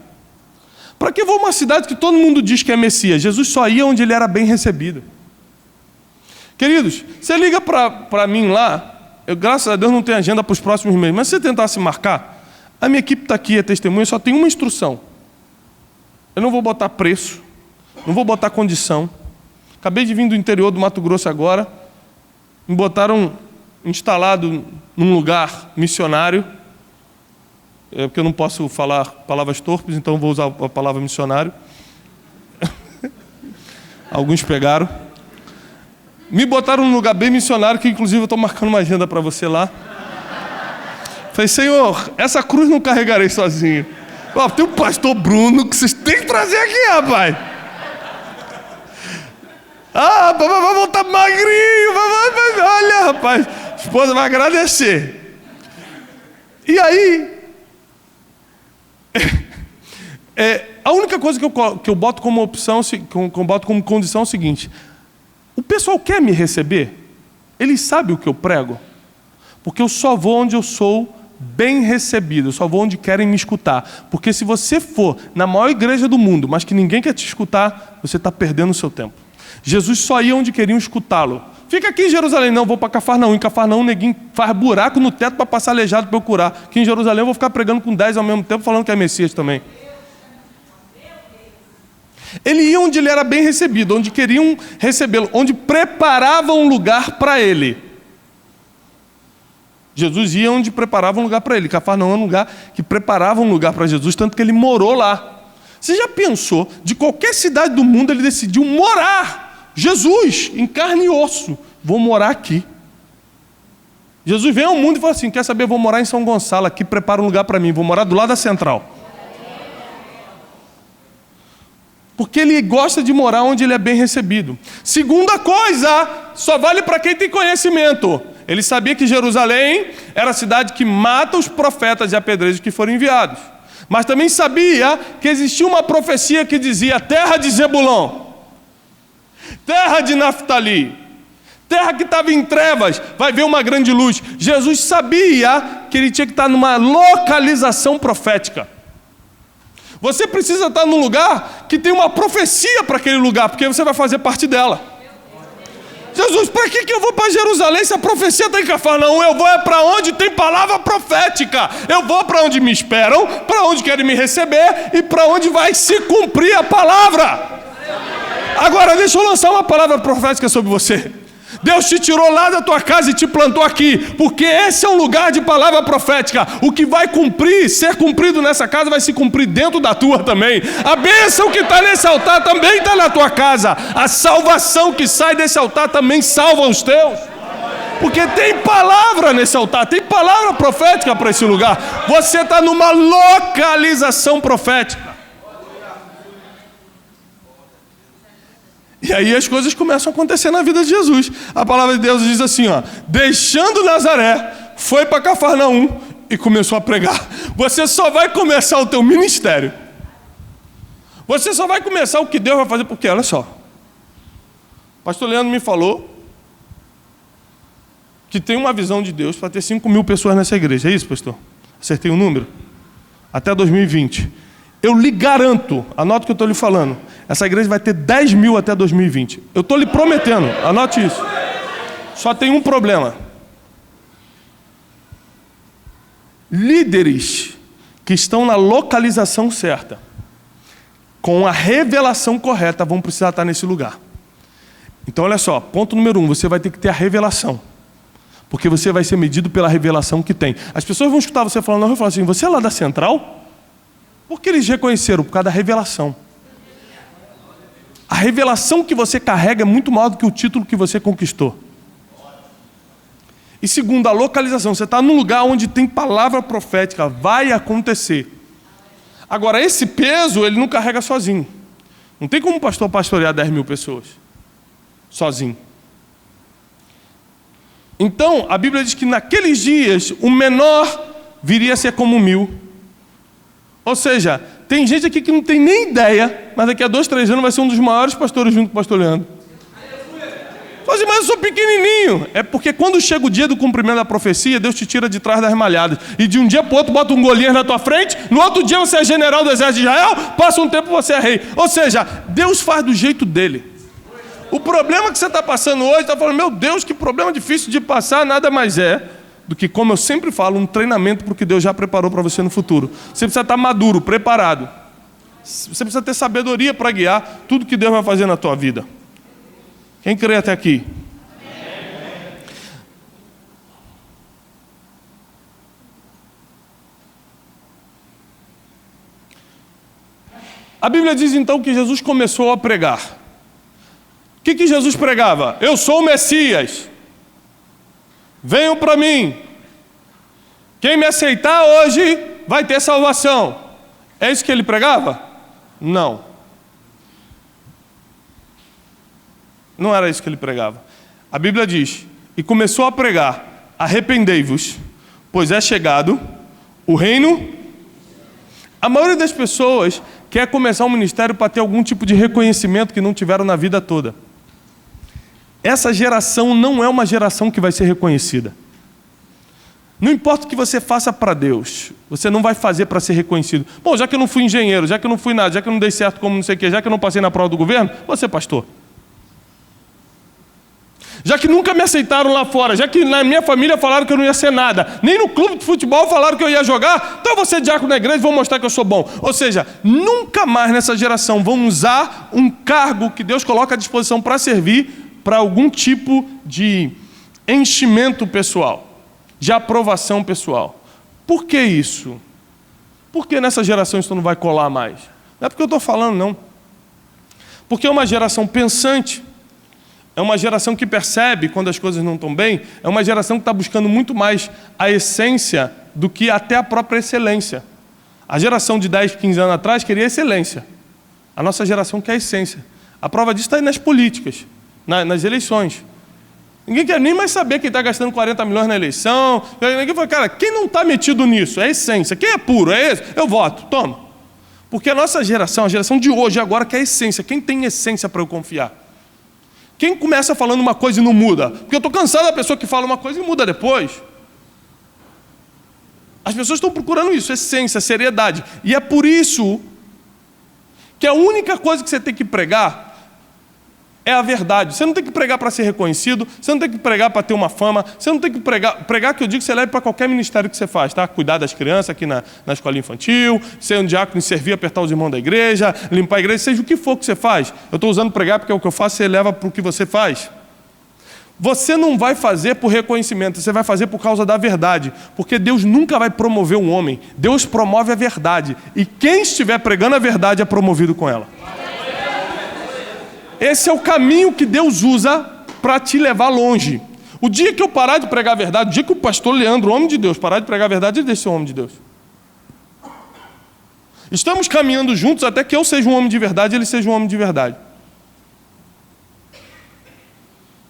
[SPEAKER 1] Para que eu vou para uma cidade que todo mundo diz que é Messias? Jesus só ia onde ele era bem recebido. Queridos, você liga para mim lá, eu graças a Deus não tenho agenda para os próximos meses, mas se você tentasse marcar, a minha equipe está aqui, é testemunha, só tem uma instrução. Eu não vou botar preço, não vou botar condição. Acabei de vir do interior do Mato Grosso agora, me botaram instalado num lugar missionário, porque eu não posso falar palavras torpes, então vou usar a palavra missionário. Alguns pegaram. Me botaram num lugar bem missionário, que inclusive eu estou marcando uma agenda para você lá. Falei, Senhor, essa cruz não carregarei sozinho. Tem o pastor Bruno que vocês têm que trazer aqui, rapaz. Ah, papai vai voltar magrinho, olha, rapaz, a esposa vai agradecer. E aí, a única coisa que eu boto como opção, que eu boto como condição é o seguinte: o pessoal quer me receber? Eles sabem o que eu prego? Porque eu só vou onde eu sou bem recebido, eu só vou onde querem me escutar. Porque se você for na maior igreja do mundo, mas que ninguém quer te escutar, você está perdendo o seu tempo. Jesus só ia onde queriam escutá-lo. Fica aqui em Jerusalém. Não, vou para Cafarnaum. Em Cafarnaum, neguinho faz buraco no teto para passar aleijado para eu curar. Aqui em Jerusalém eu vou ficar pregando com 10 ao mesmo tempo, falando que é Messias também. Ele ia onde ele era bem recebido, onde queriam recebê-lo, onde preparavam um lugar para ele. Jesus ia onde preparava um lugar para ele. Cafarnaum é um lugar que preparava um lugar para Jesus, tanto que ele morou lá. Você já pensou, de qualquer cidade do mundo ele decidiu morar? Jesus, em carne e osso, vou morar aqui. Jesus vem ao mundo e fala assim: quer saber, vou morar em São Gonçalo, aqui prepara um lugar para mim, vou morar do lado da central. Porque ele gosta de morar onde ele é bem recebido. Segunda coisa, só vale para quem tem conhecimento. Ele sabia que Jerusalém era a cidade que mata os profetas e apedrejos que foram enviados. Mas também sabia que existia uma profecia que dizia: terra de Zebulon, terra de Naftali, terra que estava em trevas, vai ver uma grande luz. Jesus sabia que ele tinha que estar numa localização profética. Você precisa estar num lugar que tem uma profecia para aquele lugar, porque você vai fazer parte dela. Jesus, para que eu vou para Jerusalém se a profecia está em Cafarnaum? Eu vou para onde tem palavra profética. Eu vou para onde me esperam, para onde querem me receber e para onde vai se cumprir a palavra. Agora, deixa eu lançar uma palavra profética sobre você. Deus te tirou lá da tua casa e te plantou aqui, porque esse é um lugar de palavra profética. O que vai cumprir, ser cumprido nessa casa, vai se cumprir dentro da tua também. A bênção que está nesse altar também está na tua casa. A salvação que sai desse altar também salva os teus. Porque tem palavra nesse altar, tem palavra profética para esse lugar. Você está numa localização profética. E aí as coisas começam a acontecer na vida de Jesus. A palavra de Deus diz assim, ó: deixando Nazaré, foi para Cafarnaum e começou a pregar. Você só vai começar o teu ministério. Você só vai começar o que Deus vai fazer, porque olha só. O pastor Leandro me falou que tem uma visão de Deus para ter 5.000 pessoas nessa igreja. É isso, pastor? Acertei o número? Até 2020. Eu lhe garanto, anota o que eu estou lhe falando, essa igreja vai ter 10.000 até 2020. Eu estou lhe prometendo, anote isso. Só tem um problema. Líderes que estão na localização certa, com a revelação correta, vão precisar estar nesse lugar. Então olha só, ponto número 1, você vai ter que ter a revelação. Porque você vai ser medido pela revelação que tem. As pessoas vão escutar você falando, não, vão falar assim: você é lá da central? Por que eles reconheceram? Por causa da revelação. A revelação que você carrega é muito maior do que o título que você conquistou. E segundo, a localização. Você está num lugar onde tem palavra profética. Vai acontecer. Agora, esse peso, ele não carrega sozinho. Não tem como o pastor pastorear 10.000 pessoas. Sozinho. Então, a Bíblia diz que naqueles dias, o menor viria a ser como 1.000. Ou seja, tem gente aqui que não tem nem ideia, mas daqui a 2, 3 anos vai ser um dos maiores pastores junto com o pastor Leandro. Mas eu sou pequenininho. É porque quando chega o dia do cumprimento da profecia, Deus te tira de trás das malhadas. E de um dia para o outro bota um Golias na tua frente, no outro dia você é general do exército de Israel, passa um tempo você é rei. Ou seja, Deus faz do jeito dele. O problema que você está passando hoje, está falando, meu Deus, que problema difícil de passar, nada mais é do que, como eu sempre falo, um treinamento para o que Deus já preparou para você no futuro. Você precisa estar maduro, preparado. Você precisa ter sabedoria para guiar tudo que Deus vai fazer na tua vida. Quem crê até aqui? A Bíblia diz então que Jesus começou a pregar. O que Jesus pregava? Eu sou o Messias. Venham para mim. Quem me aceitar hoje vai ter salvação. É isso que ele pregava? Não. Não era isso que ele pregava. A Bíblia diz, e começou a pregar, arrependei-vos, pois é chegado o reino. A maioria das pessoas quer começar um ministério para ter algum tipo de reconhecimento que não tiveram na vida toda. Essa geração não é uma geração que vai ser reconhecida. Não importa o que você faça para Deus, você não vai fazer para ser reconhecido. Bom, já que eu não fui engenheiro, já que eu não fui nada, já que eu não dei certo como não sei o quê, já que eu não passei na prova do governo, vou ser pastor. Já que nunca me aceitaram lá fora, já que na minha família falaram que eu não ia ser nada, nem no clube de futebol falaram que eu ia jogar, então eu vou ser diácono na igreja e vou mostrar que eu sou bom. Ou seja, nunca mais nessa geração vão usar um cargo que Deus coloca à disposição para servir para algum tipo de enchimento pessoal, de aprovação pessoal. Por que isso? Por que nessa geração isso não vai colar mais? Não é porque eu estou falando, não. Porque é uma geração pensante, é uma geração que percebe quando as coisas não estão bem, é uma geração que está buscando muito mais a essência do que até a própria excelência. A geração de 10, 15 anos atrás queria excelência. A nossa geração quer essência. A prova disso está aí nas políticas, nas eleições. Ninguém quer nem mais saber quem está gastando 40 milhões na eleição. Ninguém fala, cara, quem não está metido nisso? É a essência. Quem é puro? É esse? Eu voto. Toma. Porque a nossa geração, a geração de hoje agora quer essência. Quem tem essência para eu confiar? Quem começa falando uma coisa e não muda? Porque eu estou cansado da pessoa que fala uma coisa e muda depois. As pessoas estão procurando isso, essência, seriedade. E é por isso que a única coisa que você tem que pregar é a verdade. Você não tem que pregar para ser reconhecido, você não tem que pregar para ter uma fama, você não tem que pregar que eu digo que você leve para qualquer ministério que você faz, tá? Cuidar das crianças aqui na escola infantil, ser um diácono e servir, apertar os irmãos da igreja, limpar a igreja, seja o que for que você faz. Eu estou usando pregar porque é o que eu faço, você leva para o que você faz. Você não vai fazer por reconhecimento, você vai fazer por causa da verdade, porque Deus nunca vai promover um homem, Deus promove a verdade, e quem estiver pregando a verdade é promovido com ela. Esse é o caminho que Deus usa para te levar longe. O dia que eu parar de pregar a verdade, o dia que o pastor Leandro, homem de Deus, parar de pregar a verdade, ele deixa de ser um homem de Deus. Estamos caminhando juntos até que eu seja um homem de verdade e ele seja um homem de verdade.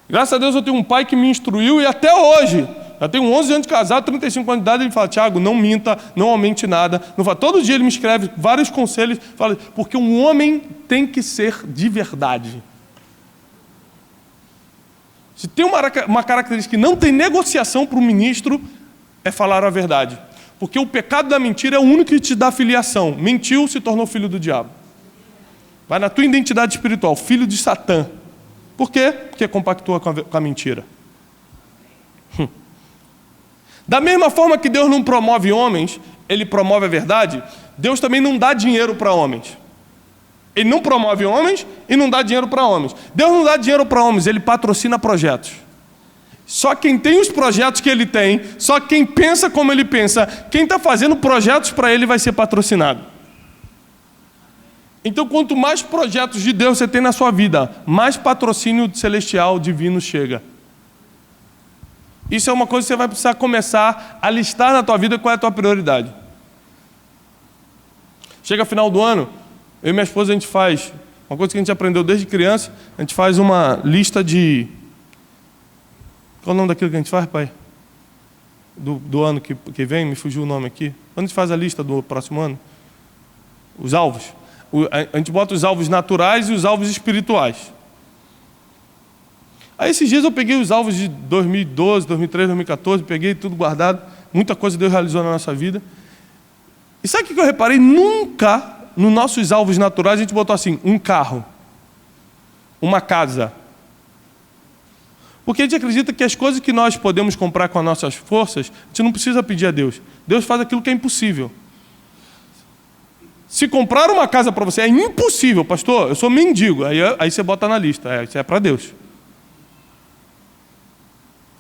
[SPEAKER 1] Graças a Deus eu tenho um pai que me instruiu e até hoje, já tenho 11 anos de casado, 35 anos de idade, ele fala, Tiago, não minta, não aumente nada. Não fala. Todo dia ele me escreve vários conselhos, fala, porque um homem tem que ser de verdade. Se tem uma característica que não tem negociação para o ministro, é falar a verdade. Porque o pecado da mentira é o único que te dá filiação. Mentiu, se tornou filho do diabo. Vai na tua identidade espiritual, filho de Satã. Por quê? Porque compactua com a mentira. Da mesma forma que Deus não promove homens, Ele promove a verdade, Deus também não dá dinheiro para homens. Ele não promove homens e não dá dinheiro para homens. Deus não dá dinheiro para homens, Ele patrocina projetos. Só quem tem os projetos que Ele tem, só quem pensa como Ele pensa, quem está fazendo projetos para Ele vai ser patrocinado. Então, quanto mais projetos de Deus você tem na sua vida, mais patrocínio celestial, divino chega. Isso é uma coisa que você vai precisar começar a listar na tua vida qual é a tua prioridade. Chega final do ano, eu e minha esposa a gente faz uma coisa que a gente aprendeu desde criança, a gente faz uma lista de... Qual é o nome daquilo que a gente faz, pai? Do ano que vem, me fugiu o nome aqui. Quando a gente faz a lista do próximo ano? Os alvos. A gente bota os alvos naturais e os alvos espirituais. Aí esses dias eu peguei os alvos de 2012, 2013, 2014, peguei tudo guardado, muita coisa Deus realizou na nossa vida. E sabe o que eu reparei? Nunca, nos nossos alvos naturais, a gente botou assim, um carro, uma casa. Porque a gente acredita que as coisas que nós podemos comprar com as nossas forças, a gente não precisa pedir a Deus. Deus faz aquilo que é impossível. Se comprar uma casa para você é impossível, pastor, eu sou mendigo, aí você bota na lista, isso é para Deus.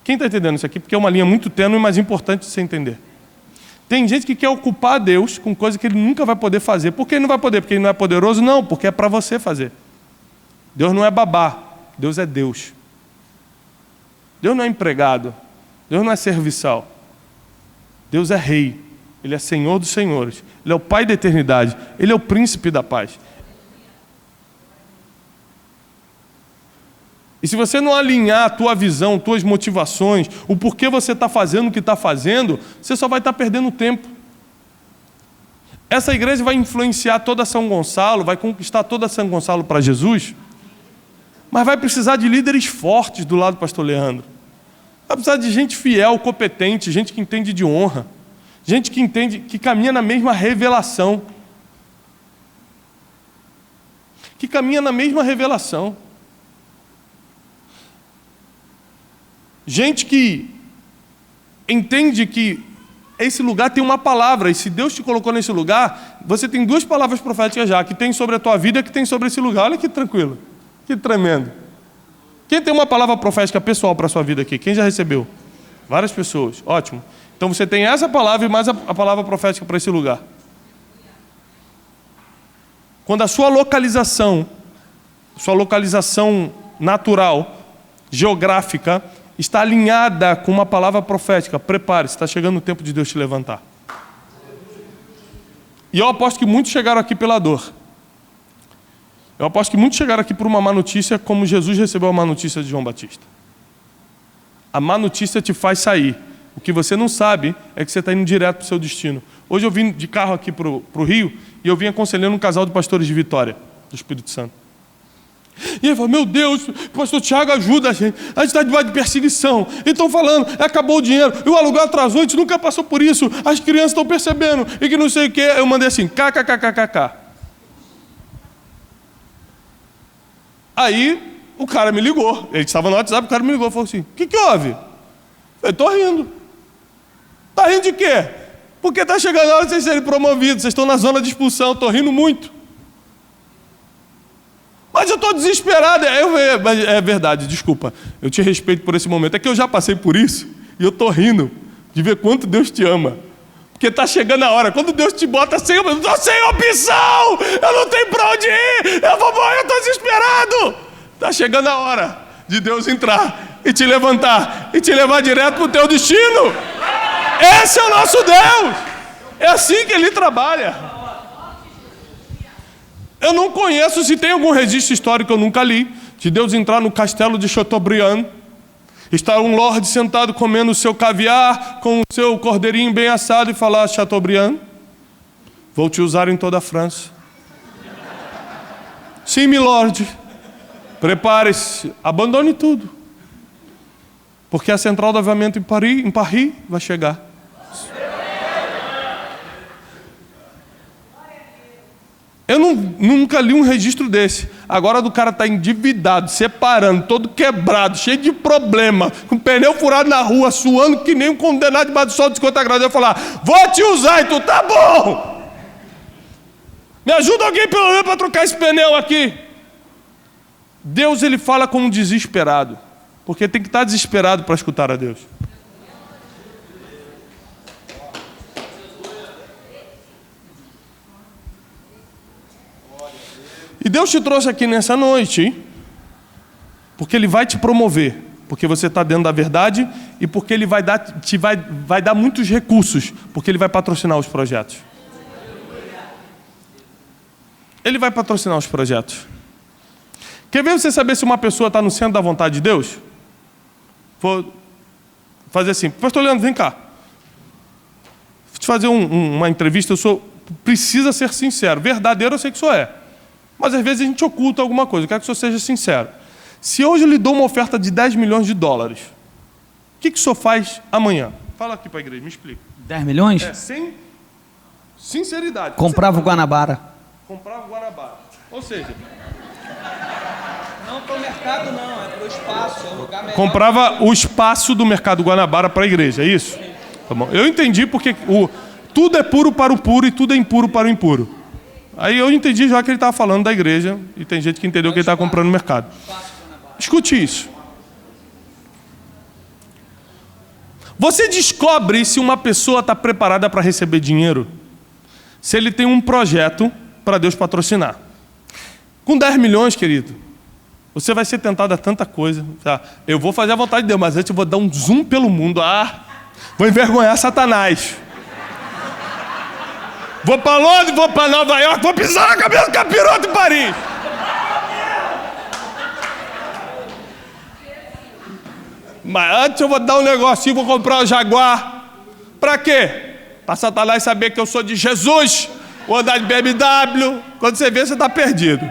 [SPEAKER 1] Quem está entendendo isso aqui? Porque é uma linha muito tênue, mas importante de você entender. Tem gente que quer ocupar Deus com coisa que Ele nunca vai poder fazer. Por que Ele não vai poder? Porque Ele não é poderoso? Não, porque é para você fazer. Deus não é babá, Deus é Deus. Deus não é empregado, Deus não é serviçal. Deus é rei, Ele é Senhor dos senhores, Ele é o Pai da eternidade, Ele é o príncipe da paz. E se você não alinhar a tua visão, tuas motivações, o porquê você está fazendo o que está fazendo, você só vai estar perdendo tempo. Essa igreja vai influenciar toda São Gonçalo, vai conquistar toda São Gonçalo para Jesus, mas vai precisar de líderes fortes do lado do pastor Leandro. Vai precisar de gente fiel, competente, gente que entende de honra, gente que entende, que caminha na mesma revelação. Que caminha na mesma revelação. Gente que entende que esse lugar tem uma palavra, e se Deus te colocou nesse lugar, você tem 2 palavras proféticas já, que tem sobre a tua vida e que tem sobre esse lugar. Olha que tranquilo, que tremendo. Quem tem uma palavra profética pessoal para a sua vida aqui? Quem já recebeu? Várias pessoas, ótimo. Então você tem essa palavra e mais a palavra profética para esse lugar. Quando a sua localização natural, geográfica, está alinhada com uma palavra profética, prepare-se, está chegando o tempo de Deus te levantar. E eu aposto que muitos chegaram aqui pela dor. Eu aposto que muitos chegaram aqui por uma má notícia, como Jesus recebeu a má notícia de João Batista. A má notícia te faz sair. O que você não sabe é que você está indo direto para o seu destino. Hoje eu vim de carro aqui para o Rio e eu vim aconselhando um casal de pastores de Vitória, do Espírito Santo. E ele falou, meu Deus, pastor Tiago, ajuda a gente está debaixo de perseguição, e estão falando, acabou o dinheiro, e o aluguel atrasou, a gente nunca passou por isso, as crianças estão percebendo, e que não sei o que. Eu mandei assim, kkkkkk. Aí o cara me ligou, ele estava no WhatsApp, o cara me ligou e falou assim, o que houve? Eu estou rindo. Está rindo de quê? Porque está chegando a hora de vocês serem promovidos, vocês estão na zona de expulsão, estou rindo muito. Mas eu estou desesperado. É verdade, desculpa. Eu te respeito por esse momento. É que eu já passei por isso e eu estou rindo de ver quanto Deus te ama. Porque está chegando a hora. Quando Deus te bota sem opção, eu estou sem opção. Eu não tenho para onde ir. Eu vou morrer, eu estou desesperado. Está chegando a hora de Deus entrar e te levantar e te levar direto para o teu destino. Esse é o nosso Deus. É assim que Ele trabalha. Eu não conheço, se tem algum registro histórico que eu nunca li, de Deus entrar no castelo de Chateaubriand, estar um lorde sentado comendo o seu caviar, com o seu cordeirinho bem assado e falar, Chateaubriand, vou te usar em toda a França. Sim, milord, prepare-se, abandone tudo, porque a central do avivamento em Paris vai chegar. Eu nunca li um registro desse. Agora do cara estar endividado, separando, todo quebrado, cheio de problema, com pneu furado na rua, suando que nem um condenado debaixo do sol de 50 graus. Eu falar, vou te usar, e tu, tá bom. Me ajuda alguém pelo menos para trocar esse pneu aqui. Deus, Ele fala com um desesperado, porque tem que estar desesperado para escutar a Deus. E Deus te trouxe aqui nessa noite, porque Ele vai te promover, porque você está dentro da verdade e porque Ele vai dar muitos recursos, porque Ele vai patrocinar os projetos. Ele vai patrocinar os projetos. Quer ver você saber se uma pessoa está no centro da vontade de Deus? Vou fazer assim, pastor Leandro, vem cá. Vou te fazer uma entrevista, precisa ser sincero, verdadeiro eu sei que o senhor é. Mas às vezes a gente oculta alguma coisa. Eu quero que o senhor seja sincero. Se hoje eu lhe dou uma oferta de 10 milhões de dólares, o que o senhor faz amanhã? Fala aqui para a igreja, me explica.
[SPEAKER 2] 10 milhões?
[SPEAKER 1] Sem sinceridade.
[SPEAKER 2] Comprava o Guanabara.
[SPEAKER 1] Comprava o Guanabara. Ou seja...
[SPEAKER 3] Não para o mercado não, é para o espaço. É um lugar melhor.
[SPEAKER 1] Comprava o espaço do mercado Guanabara para a igreja, é isso? Tá bom. Eu entendi porque tudo é puro para o puro e tudo é impuro para o impuro. Aí eu entendi já que ele estava falando da igreja e tem gente que entendeu que ele estava comprando no mercado. Escute isso. Você descobre se uma pessoa está preparada para receber dinheiro se ele tem um projeto para Deus patrocinar. Com 10 milhões, querido, você vai ser tentado a tanta coisa. Tá? Eu vou fazer a vontade de Deus, mas antes eu vou dar um zoom pelo mundo. Vou envergonhar Satanás. Vou para Londres, vou para Nova York, vou pisar na cabeça do capiroto em Paris. Mas antes eu vou dar um negocinho, vou comprar um Jaguar. Pra quê? Pra Satanás saber que eu sou de Jesus. Vou andar de BMW. Quando você vê, você está perdido.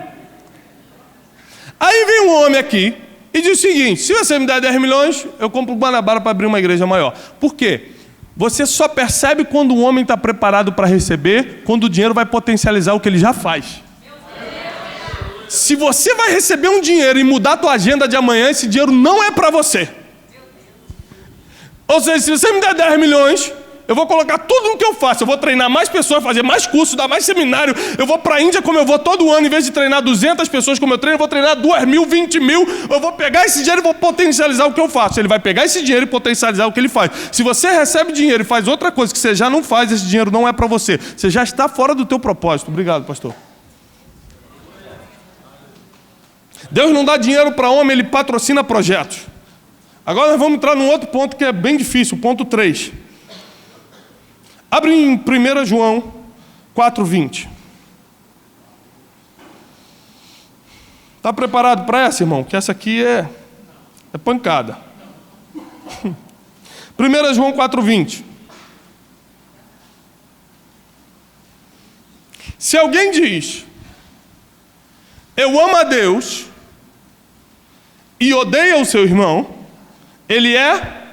[SPEAKER 1] Aí vem um homem aqui e diz o seguinte: se você me der 10 milhões, eu compro o Guanabara para abrir uma igreja maior. Por quê? Você só percebe quando um homem está preparado para receber, quando o dinheiro vai potencializar o que ele já faz. Se você vai receber um dinheiro e mudar a tua agenda de amanhã, esse dinheiro não é para você. Ou seja, se você me der 10 milhões, eu vou colocar tudo no que eu faço. Eu vou treinar mais pessoas, fazer mais cursos, dar mais seminário. Eu vou para a Índia como eu vou todo ano. Em vez de treinar 200 pessoas como eu treino, eu vou treinar 2 mil, 20 mil. Eu vou pegar esse dinheiro e vou potencializar o que eu faço. Ele vai pegar esse dinheiro e potencializar o que ele faz. Se você recebe dinheiro e faz outra coisa que você já não faz, esse dinheiro não é para você. Você já está fora do teu propósito. Obrigado, pastor. Deus não dá dinheiro para homem, Ele patrocina projetos. Agora nós vamos entrar num outro ponto que é bem difícil, ponto 3. Abre em 1 João 4:20. Está preparado para essa, irmão? Que essa aqui é pancada. 1 João 4:20. Se alguém diz, eu amo a Deus, e odeia o seu irmão, ele é,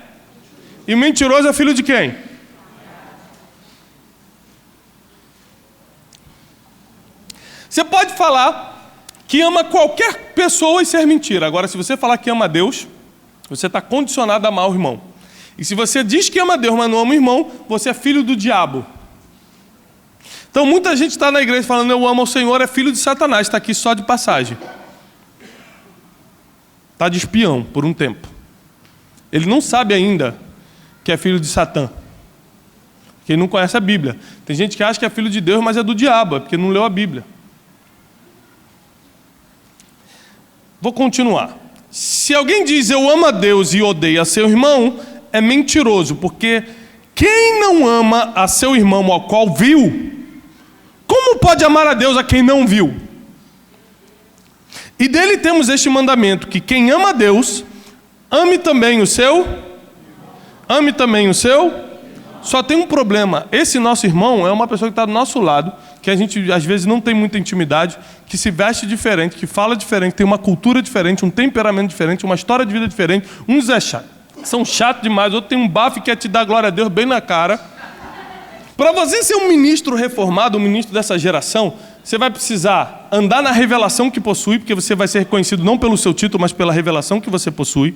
[SPEAKER 1] e o mentiroso é filho de quem? Você pode falar que ama qualquer pessoa e ser mentira. Agora, se você falar que ama a Deus, você está condicionado a amar o irmão. E se você diz que ama a Deus, mas não ama o irmão, você é filho do diabo. Então, muita gente está na igreja falando, eu amo o Senhor, é filho de Satanás, está aqui só de passagem. Está de espião por um tempo. Ele não sabe ainda que é filho de Satã. Porque ele não conhece a Bíblia. Tem gente que acha que é filho de Deus, mas é do diabo, é porque não leu a Bíblia. Vou continuar. Se alguém diz eu amo a Deus e odeia seu irmão, é mentiroso, porque quem não ama a seu irmão ao qual viu, como pode amar a Deus a quem não viu? E dele temos este mandamento, que quem ama a Deus, ame também o seu. Só tem um problema. Esse nosso irmão é uma pessoa que está do nosso lado, que a gente às vezes não tem muita intimidade, que se veste diferente, que fala diferente, tem uma cultura diferente, um temperamento diferente, uma história de vida diferente. Uns são chatos demais, outros tem um bafo que quer te dar glória a Deus bem na cara. Para você ser um ministro reformado, um ministro dessa geração, você vai precisar andar na revelação que possui, porque você vai ser reconhecido não pelo seu título, mas pela revelação que você possui.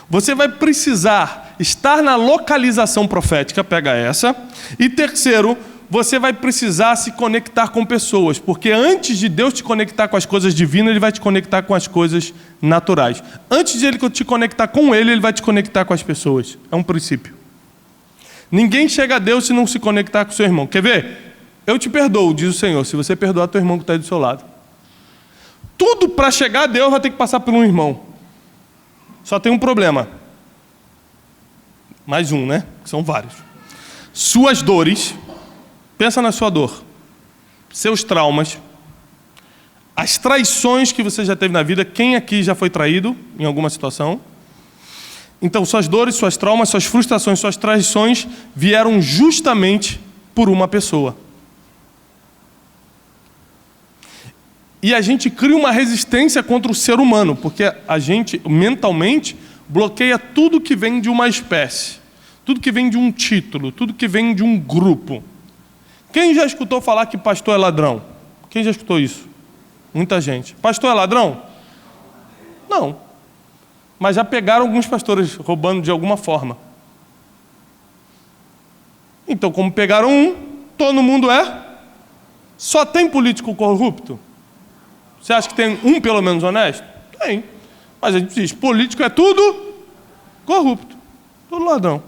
[SPEAKER 1] Você vai precisar estar na localização profética, pega essa. E terceiro, você vai precisar se conectar com pessoas, porque antes de Deus te conectar com as coisas divinas, Ele vai te conectar com as coisas naturais. Antes de Ele te conectar com Ele, Ele vai te conectar com as pessoas. É um princípio. Ninguém chega a Deus se não se conectar com o seu irmão. Quer ver? Eu te perdoo, diz o Senhor, se você perdoar teu irmão que está aí do seu lado. Tudo para chegar a Deus vai ter que passar por um irmão. Só tem um problema. Mais um, né? São vários. Suas dores, pensa na sua dor, seus traumas, as traições que você já teve na vida. Quem aqui já foi traído em alguma situação? Então, suas dores, suas traumas, suas frustrações, suas traições vieram justamente por uma pessoa. E a gente cria uma resistência contra o ser humano, porque a gente, mentalmente, bloqueia tudo que vem de uma espécie, tudo que vem de um título, tudo que vem de um grupo. Quem já escutou falar que pastor é ladrão? Quem já escutou isso? Muita gente. Pastor é ladrão? Não. Mas já pegaram alguns pastores roubando de alguma forma. Então, como pegaram um, todo mundo é? Só tem político corrupto? Você acha que tem um pelo menos honesto? Tem. Mas a gente diz, político é tudo corrupto, tudo ladrão.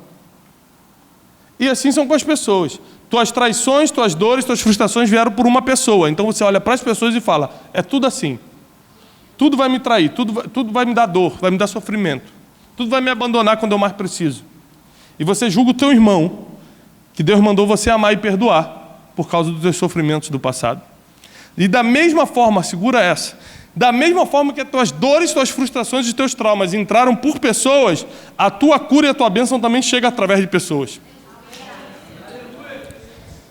[SPEAKER 1] E assim são com as pessoas. Tuas traições, tuas dores, tuas frustrações vieram por uma pessoa. Então você olha para as pessoas e fala, é tudo assim. Tudo vai me trair, tudo vai me dar dor, vai me dar sofrimento. Tudo vai me abandonar quando eu mais preciso. E você julga o teu irmão, que Deus mandou você amar e perdoar, por causa dos teus sofrimentos do passado. E da mesma forma, segura essa, Da mesma forma que as tuas dores, tuas frustrações e teus traumas entraram por pessoas, a tua cura e a tua bênção também chega através de pessoas.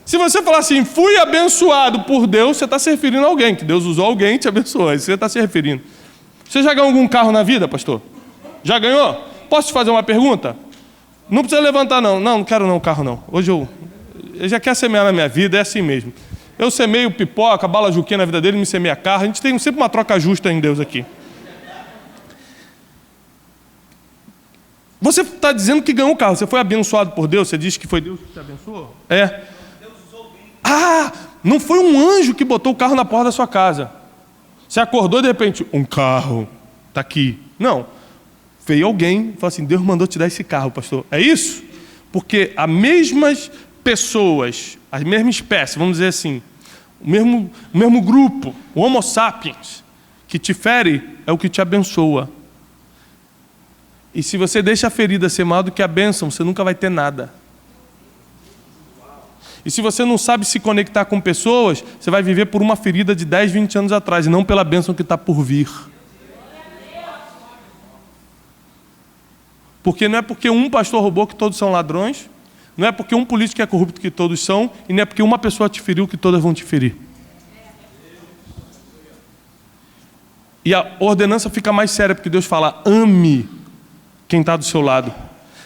[SPEAKER 1] Se você falar assim, fui abençoado por Deus, você está se referindo a alguém, que Deus usou alguém e te abençoou. É isso que você está se referindo. Você já ganhou algum carro na vida, pastor? Já ganhou? Posso te fazer uma pergunta? Não precisa levantar, não. Não quero não, carro não. Hoje eu já quero semear na minha vida, é assim mesmo. Eu semeio pipoca, bala juquinha na vida dele, me semeia carro. A gente tem sempre uma troca justa em Deus aqui. Você está dizendo que ganhou um carro. Você foi abençoado por Deus? Você disse que foi Deus que te abençoou? É. Ah, não foi um anjo que botou o carro na porta da sua casa. Você acordou e de repente, um carro está aqui. Não. Veio alguém e falou assim, Deus mandou te dar esse carro, pastor. É isso? Porque as mesmas pessoas, a mesma espécie, vamos dizer assim, o mesmo grupo, o Homo sapiens, que te fere é o que te abençoa. E se você deixa a ferida ser maior do que a bênção, você nunca vai ter nada. E se você não sabe se conectar com pessoas, você vai viver por uma ferida de 10, 20 anos atrás, e não pela bênção que está por vir. Porque não é porque um pastor roubou que todos são ladrões, não é porque um político é corrupto que todos são, e não é porque uma pessoa te feriu que todas vão te ferir. E a ordenança fica mais séria, porque Deus fala, ame quem está do seu lado.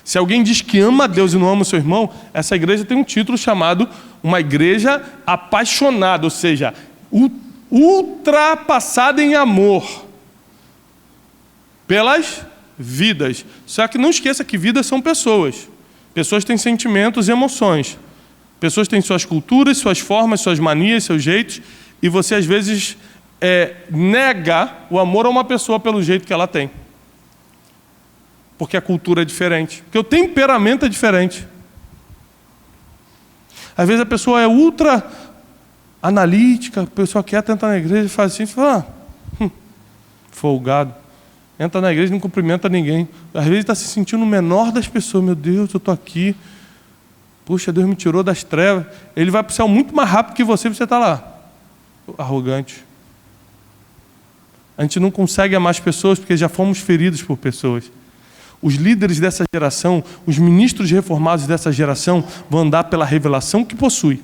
[SPEAKER 1] Se alguém diz que ama a Deus e não ama o seu irmão, essa igreja tem um título chamado uma igreja apaixonada, ou seja, ultrapassada em amor pelas vidas. Só que não esqueça que vidas são pessoas. Pessoas têm sentimentos e emoções. Pessoas têm suas culturas, suas formas, suas manias, seus jeitos, e você às vezes nega o amor a uma pessoa pelo jeito que ela tem. Porque a cultura é diferente. Porque o temperamento é diferente. Às vezes a pessoa é ultra analítica, a pessoa quer tentar na igreja e faz assim, fala, folgado. Entra na igreja e não cumprimenta ninguém. Às vezes está se sentindo o menor das pessoas. Meu Deus, eu estou aqui. Puxa, Deus me tirou das trevas. Ele vai para o céu muito mais rápido que você está lá. Arrogante. A gente não consegue amar as pessoas porque já fomos feridos por pessoas. Os líderes dessa geração, os ministros reformados dessa geração vão andar pela revelação que possui.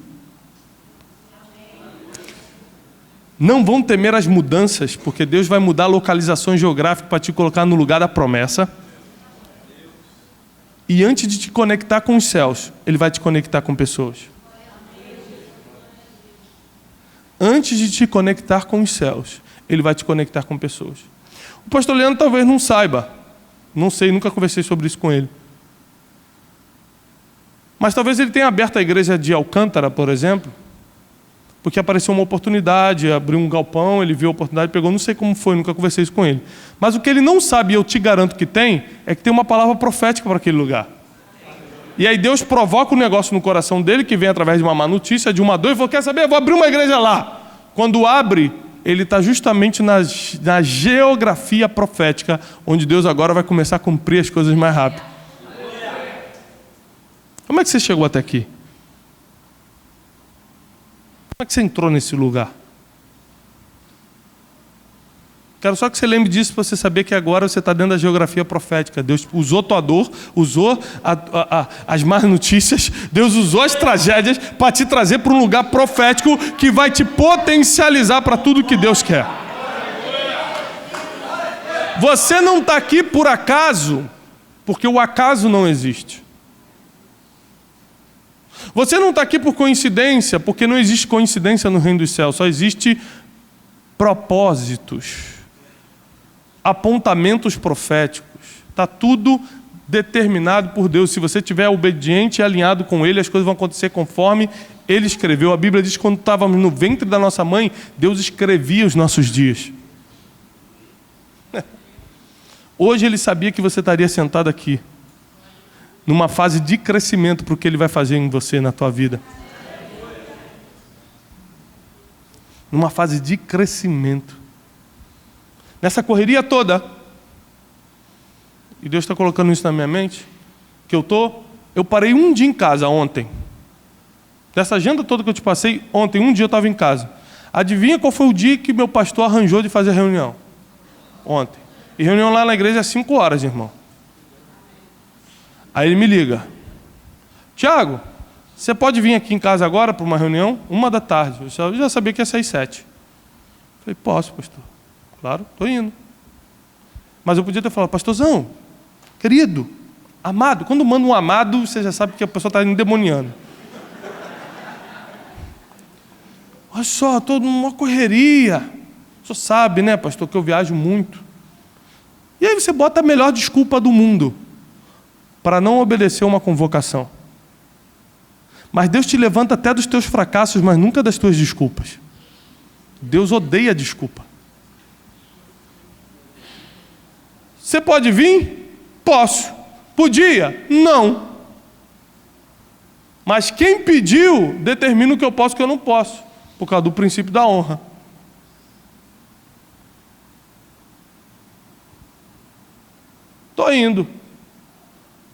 [SPEAKER 1] Não vão temer as mudanças, porque Deus vai mudar a localização geográfica para te colocar no lugar da promessa. E antes de te conectar com os céus, Ele vai te conectar com pessoas. Antes de te conectar com os céus, Ele vai te conectar com pessoas. O pastor Leandro talvez não saiba. Não sei, nunca conversei sobre isso com ele. Mas talvez ele tenha aberto a igreja de Alcântara, por exemplo, porque apareceu uma oportunidade, abriu um galpão, ele viu a oportunidade, pegou, não sei como foi, nunca conversei isso com ele. Mas o que ele não sabe, e eu te garanto que tem, é que tem uma palavra profética para aquele lugar. E aí Deus provoca um negócio no coração dele, que vem através de uma má notícia, de uma dor, e falou, quer saber, eu vou abrir uma igreja lá. Quando abre, ele está justamente na geografia profética, onde Deus agora vai começar a cumprir as coisas mais rápido. Como é que você chegou até aqui? Como é que você entrou nesse lugar? Quero só que você lembre disso para você saber que agora você está dentro da geografia profética. Deus usou tua dor, usou as más notícias, Deus usou as tragédias para te trazer para um lugar profético que vai te potencializar para tudo que Deus quer. Você não está aqui por acaso, porque o acaso não existe. Você não está aqui por coincidência, porque não existe coincidência no reino dos céus, só existe propósitos. Apontamentos proféticos. Está tudo determinado por Deus. Se você estiver obediente e alinhado com Ele, as coisas vão acontecer conforme Ele escreveu. A Bíblia diz que quando estávamos no ventre da nossa mãe, Deus escrevia os nossos dias. Hoje Ele sabia que você estaria sentado aqui, numa fase de crescimento para o que Ele vai fazer em você, na tua vida. Numa fase de crescimento. Nessa correria toda, e Deus está colocando isso na minha mente, que eu parei um dia em casa ontem. Dessa agenda toda que eu te passei, ontem, um dia eu estava em casa. Adivinha qual foi o dia que meu pastor arranjou de fazer reunião? Ontem. E reunião lá na igreja é 5 horas, irmão. Aí ele me liga. Tiago, você pode vir aqui em casa agora para uma reunião? 1h da tarde. Eu já sabia que ia sair 7. Falei, posso, pastor. Claro, estou indo. Mas eu podia ter falado, pastorzão, querido, amado. Quando manda um amado, você já sabe que a pessoa está endemoniando. Olha só, estou numa correria. O senhor sabe, né, pastor, que eu viajo muito. E aí você bota a melhor desculpa do mundo para não obedecer uma convocação. Mas Deus te levanta até dos teus fracassos, mas nunca das tuas desculpas. Deus odeia a desculpa. Você pode vir? Posso. Podia? Não. Mas quem pediu determina o que eu posso e o que eu não posso, por causa do princípio da honra. Estou indo.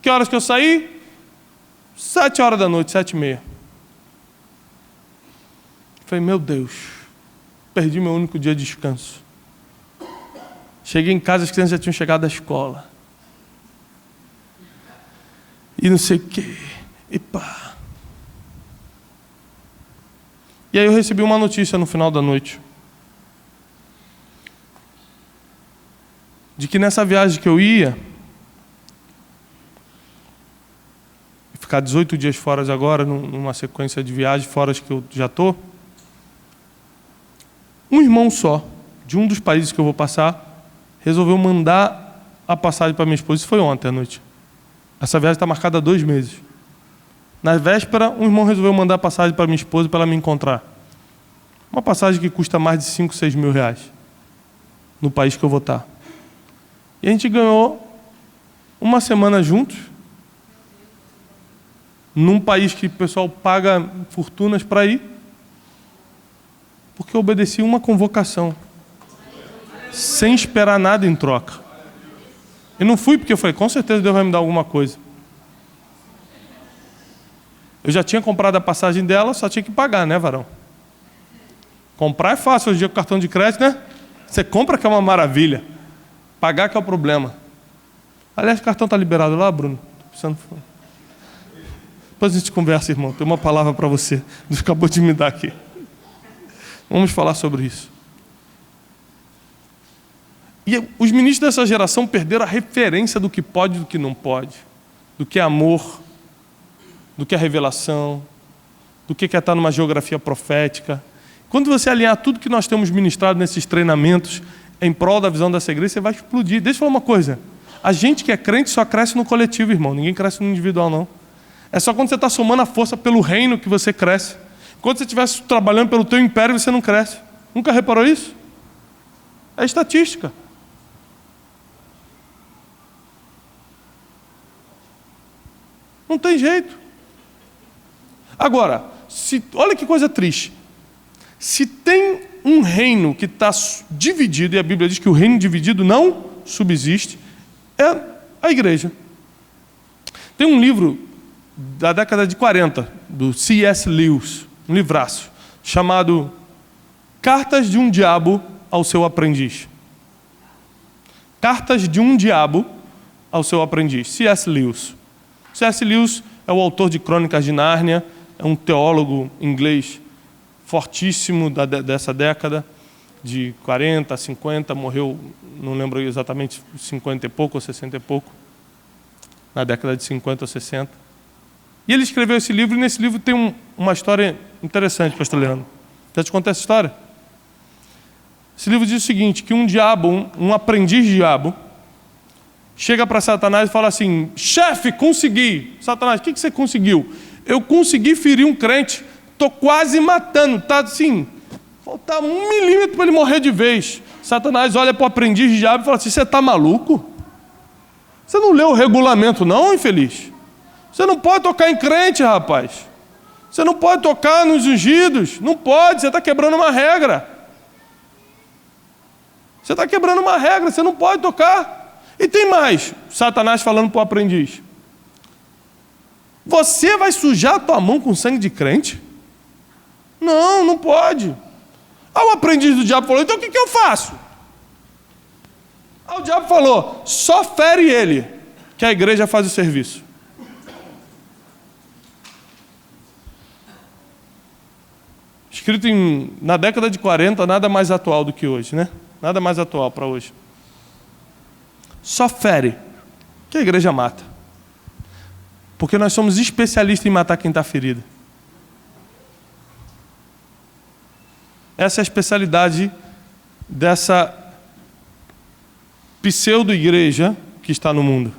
[SPEAKER 1] Que horas que eu saí? 7 horas da noite, 7h30. Falei, meu Deus, perdi meu único dia de descanso. Cheguei em casa, as crianças já tinham chegado da escola. E não sei o quê. E pá. E aí eu recebi uma notícia no final da noite. De que nessa viagem que eu ia, ficar 18 dias fora agora, numa sequência de viagens fora que eu já estou, um irmão só, de um dos países que eu vou passar, resolveu mandar a passagem para minha esposa. Isso foi ontem à noite. Essa viagem está marcada há 2 meses. Na véspera, um irmão resolveu mandar a passagem para minha esposa para ela me encontrar. Uma passagem que custa mais de 5, 6 mil reais no país que eu vou estar. E a gente ganhou uma semana juntos, num país que o pessoal paga fortunas para ir, porque eu obedeci uma convocação, sem esperar nada em troca. Eu não fui porque eu falei, com certeza Deus vai me dar alguma coisa. Eu já tinha comprado a passagem dela, só tinha que pagar, né, varão? Comprar é fácil hoje em dia com cartão de crédito, né? Você compra que é uma maravilha. Pagar que é o problema. Aliás, o cartão está liberado lá, Bruno? Tô precisando... Depois a gente conversa, irmão. Tem uma palavra para você. Deus acabou de me dar aqui. Vamos falar sobre isso. E os ministros dessa geração perderam a referência do que pode e do que não pode. Do que é amor, do que é revelação, do que é estar numa geografia profética. Quando você alinhar tudo que nós temos ministrado nesses treinamentos em prol da visão dessa igreja, você vai explodir. Deixa eu falar uma coisa. A gente que é crente só cresce no coletivo, irmão. Ninguém cresce no individual, não. É só quando você está somando a força pelo reino que você cresce. Quando você estiver trabalhando pelo teu império, você não cresce. Nunca reparou isso? É estatística. Não tem jeito. Agora, olha que coisa triste. Se tem um reino que está dividido, e a Bíblia diz que o reino dividido não subsiste, é a igreja. Tem um livro da década de 40, do C.S. Lewis, um livraço, chamado Cartas de um Diabo ao Seu Aprendiz. Cartas de um Diabo ao Seu Aprendiz, C.S. Lewis. C.S. Lewis é o autor de Crônicas de Nárnia, é um teólogo inglês fortíssimo dessa década, de 40, 50, morreu, não lembro exatamente, 50 e pouco ou 60 e pouco, na década de 50 ou 60. E ele escreveu esse livro, e nesse livro tem uma história interessante, pastor Leandro. Já te contei essa história? Esse livro diz o seguinte, que um diabo, um aprendiz diabo, chega para Satanás e fala assim, chefe, consegui. Satanás, o que você conseguiu? Eu consegui ferir um crente, estou quase matando, está assim, falta 1 milímetro para ele morrer de vez. Satanás olha para o aprendiz diabo e fala assim, você está maluco? Você não leu o regulamento não, infeliz? Você não pode tocar em crente, rapaz. Você não pode tocar nos ungidos. Não pode, você está quebrando uma regra. Você está quebrando uma regra, você não pode tocar. E tem mais, Satanás falando para o aprendiz. Você vai sujar a tua mão com sangue de crente? Não, não pode. Aí o aprendiz do diabo falou, então o que eu faço? Aí o diabo falou, só fere ele, que a igreja faz o serviço. Escrito na década de 40, nada mais atual do que hoje, né? Nada mais atual para hoje. Só fere, que a igreja mata. Porque nós somos especialistas em matar quem está ferido. Essa é a especialidade dessa pseudo-igreja que está no mundo.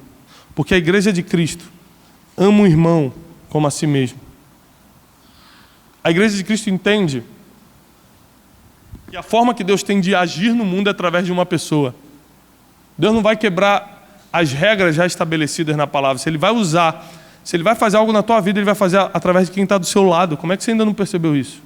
[SPEAKER 1] Porque a igreja de Cristo ama o irmão como a si mesmo. A igreja de Cristo entende que a forma que Deus tem de agir no mundo é através de uma pessoa. Deus não vai quebrar as regras já estabelecidas na palavra. Se Ele vai fazer algo na tua vida, Ele vai fazer através de quem está do seu lado. Como é que você ainda não percebeu isso?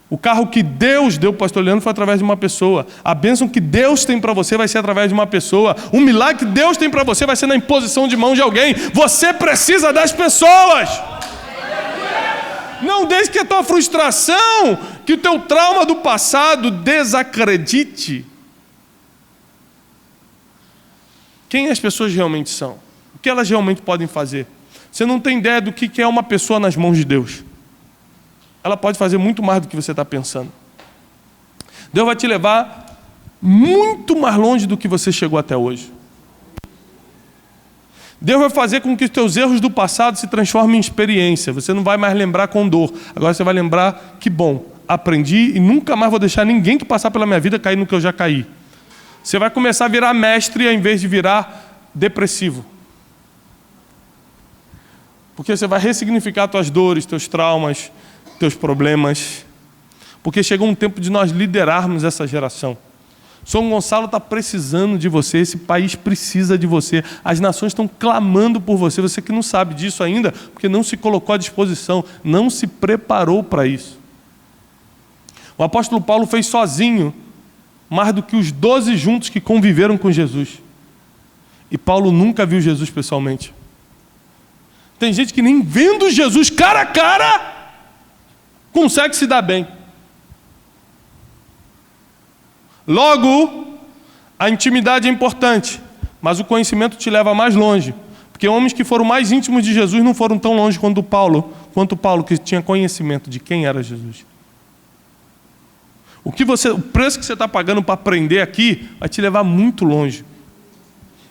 [SPEAKER 1] O carro que Deus deu para o pastor Leandro foi através de uma pessoa. A bênção que Deus tem para você vai ser através de uma pessoa. O milagre que Deus tem para você vai ser na imposição de mão de alguém. Você precisa das pessoas. Não deixe que a tua frustração, que o teu trauma do passado desacredite quem as pessoas realmente são. O que elas realmente podem fazer. Você não tem ideia do que é uma pessoa nas mãos de Deus. Ela pode fazer muito mais do que você está pensando. Deus vai te levar muito mais longe do que você chegou até hoje. Deus vai fazer com que os teus erros do passado se transformem em experiência. Você não vai mais lembrar com dor. Agora você vai lembrar, que bom, aprendi e nunca mais vou deixar ninguém que passar pela minha vida cair no que eu já caí. Você vai começar a virar mestre ao invés de virar depressivo. Porque você vai ressignificar tuas dores, teus traumas, teus problemas. Porque chegou um tempo de nós liderarmos essa geração. São Gonçalo está precisando de você, esse país precisa de você, as nações estão clamando por você, você que não sabe disso ainda, porque não se colocou à disposição, não se preparou para isso. O apóstolo Paulo fez sozinho mais do que os 12 juntos que conviveram com Jesus. E Paulo nunca viu Jesus pessoalmente. Tem gente que nem vendo Jesus cara a cara consegue se dar bem. Logo, a intimidade é importante, mas o conhecimento te leva mais longe. Porque homens que foram mais íntimos de Jesus não foram tão longe quanto Paulo, que tinha conhecimento de quem era Jesus. O preço que você está pagando para aprender aqui vai te levar muito longe.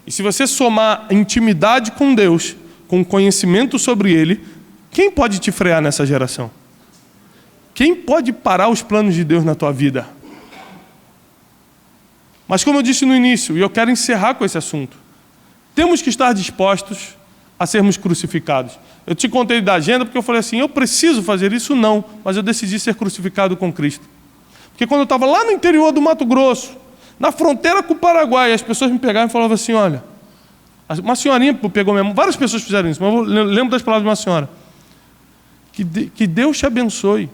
[SPEAKER 1] E se você somar intimidade com Deus, com conhecimento sobre Ele, quem pode te frear nessa geração? Quem pode parar os planos de Deus na tua vida? Mas como eu disse no início, e eu quero encerrar com esse assunto, temos que estar dispostos a sermos crucificados. Eu te contei da agenda porque eu falei assim, eu preciso fazer isso? Não, mas eu decidi ser crucificado com Cristo. Porque quando eu estava lá no interior do Mato Grosso, na fronteira com o Paraguai, as pessoas me pegavam e falavam assim, olha, uma senhorinha pegou minha mão, várias pessoas fizeram isso, mas eu lembro das palavras de uma senhora, que Deus te abençoe,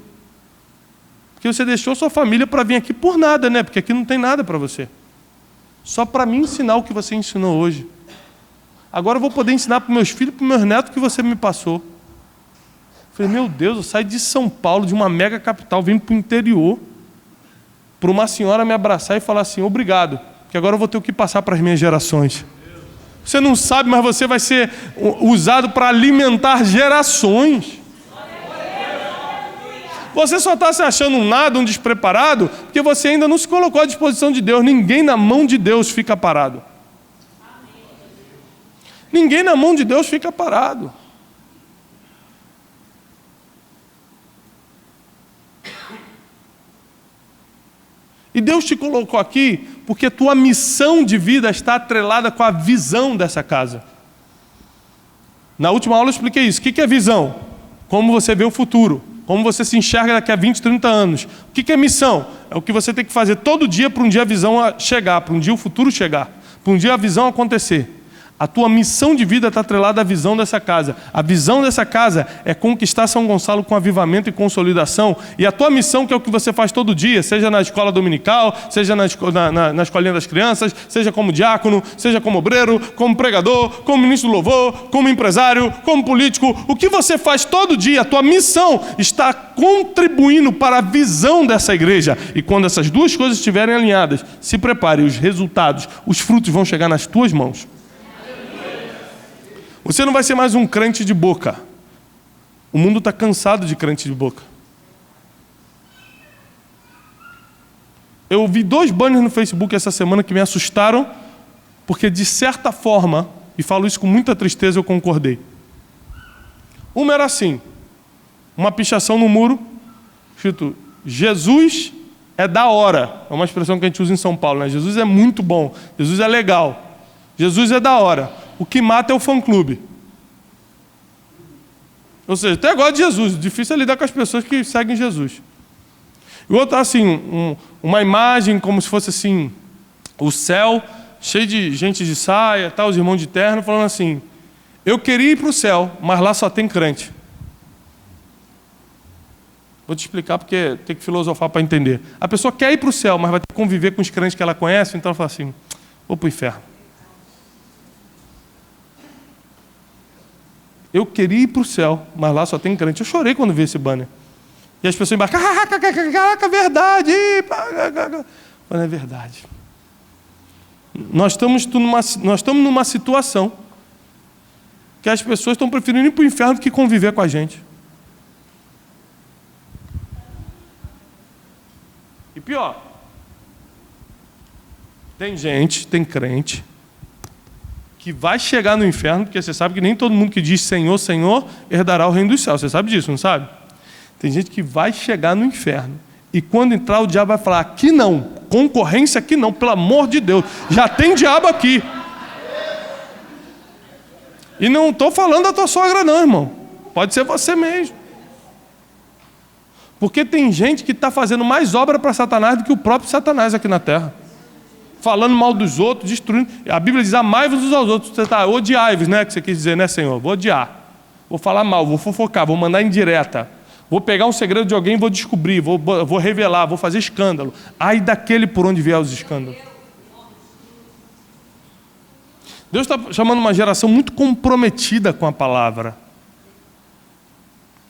[SPEAKER 1] porque você deixou sua família para vir aqui por nada, né? Porque aqui não tem nada para você. Só para me ensinar o que você ensinou hoje. Agora eu vou poder ensinar para meus filhos e para meus netos o que você me passou. Eu falei, meu Deus, eu saio de São Paulo, de uma mega capital, vim para o interior, para uma senhora me abraçar e falar assim, obrigado, porque agora eu vou ter o que passar para as minhas gerações. Você não sabe, mas você vai ser usado para alimentar gerações. Você só está se achando um nada, um despreparado, porque você ainda não se colocou à disposição de Deus. Ninguém na mão de Deus fica parado. Ninguém na mão de Deus fica parado. E Deus te colocou aqui porque tua missão de vida está atrelada com a visão dessa casa. Na última aula eu expliquei isso. O que é visão? Como você vê o futuro. Como você se enxerga daqui a 20, 30 anos. O que é missão? É o que você tem que fazer todo dia para um dia a visão chegar, para um dia o futuro chegar, para um dia a visão acontecer. A tua missão de vida está atrelada à visão dessa casa. A visão dessa casa é conquistar São Gonçalo com avivamento e consolidação. E a tua missão, que é o que você faz todo dia, seja na escola dominical, seja na escolinha das crianças, seja como diácono, seja como obreiro, como pregador, como ministro do louvor, como empresário, como político. O que você faz todo dia, a tua missão está contribuindo para a visão dessa igreja. E quando essas duas coisas estiverem alinhadas, se prepare, os resultados, os frutos vão chegar nas tuas mãos. Você não vai ser mais um crente de boca. O mundo está cansado de crente de boca. Eu vi 2 banners no Facebook essa semana que me assustaram, porque de certa forma, e falo isso com muita tristeza, eu concordei. Uma era assim, uma pichação no muro, escrito, Jesus é da hora. É uma expressão que a gente usa em São Paulo, né? Jesus é muito bom, Jesus é legal, Jesus é da hora. O que mata é o fã-clube. Ou seja, até gosto de Jesus. Difícil é lidar com as pessoas que seguem Jesus. E o outro, assim, uma imagem como se fosse assim, o céu, cheio de gente de saia, tá, os irmãos de terno, falando assim, eu queria ir para o céu, mas lá só tem crente. Vou te explicar porque tem que filosofar para entender. A pessoa quer ir para o céu, mas vai ter que conviver com os crentes que ela conhece, então ela fala assim, vou para o inferno. Eu queria ir para o céu, mas lá só tem crente. Eu chorei quando vi esse banner. E as pessoas embaixo, caraca, verdade. Falei, é verdade. Nós estamos numa situação que as pessoas estão preferindo ir para o inferno do que conviver com a gente. E pior, tem crente, que vai chegar no inferno, porque você sabe que nem todo mundo que diz Senhor, Senhor, herdará o reino dos céus. Você sabe disso, não sabe? Tem gente que vai chegar no inferno. E quando entrar, o diabo vai falar, aqui não, concorrência aqui não, pelo amor de Deus. Já tem diabo aqui. E não estou falando da tua sogra não, irmão. Pode ser você mesmo. Porque tem gente que está fazendo mais obra para Satanás do que o próprio Satanás aqui na terra. Falando mal dos outros, destruindo. A Bíblia diz, amai-vos uns aos outros. Você está, odiai-vos, né? Que você quis dizer, né, Senhor? Vou odiar. Vou falar mal, vou fofocar, vou mandar indireta. Vou pegar um segredo de alguém e vou descobrir, vou revelar, vou fazer escândalo. Ai daquele por onde vier os escândalos. Deus está chamando uma geração muito comprometida com a palavra.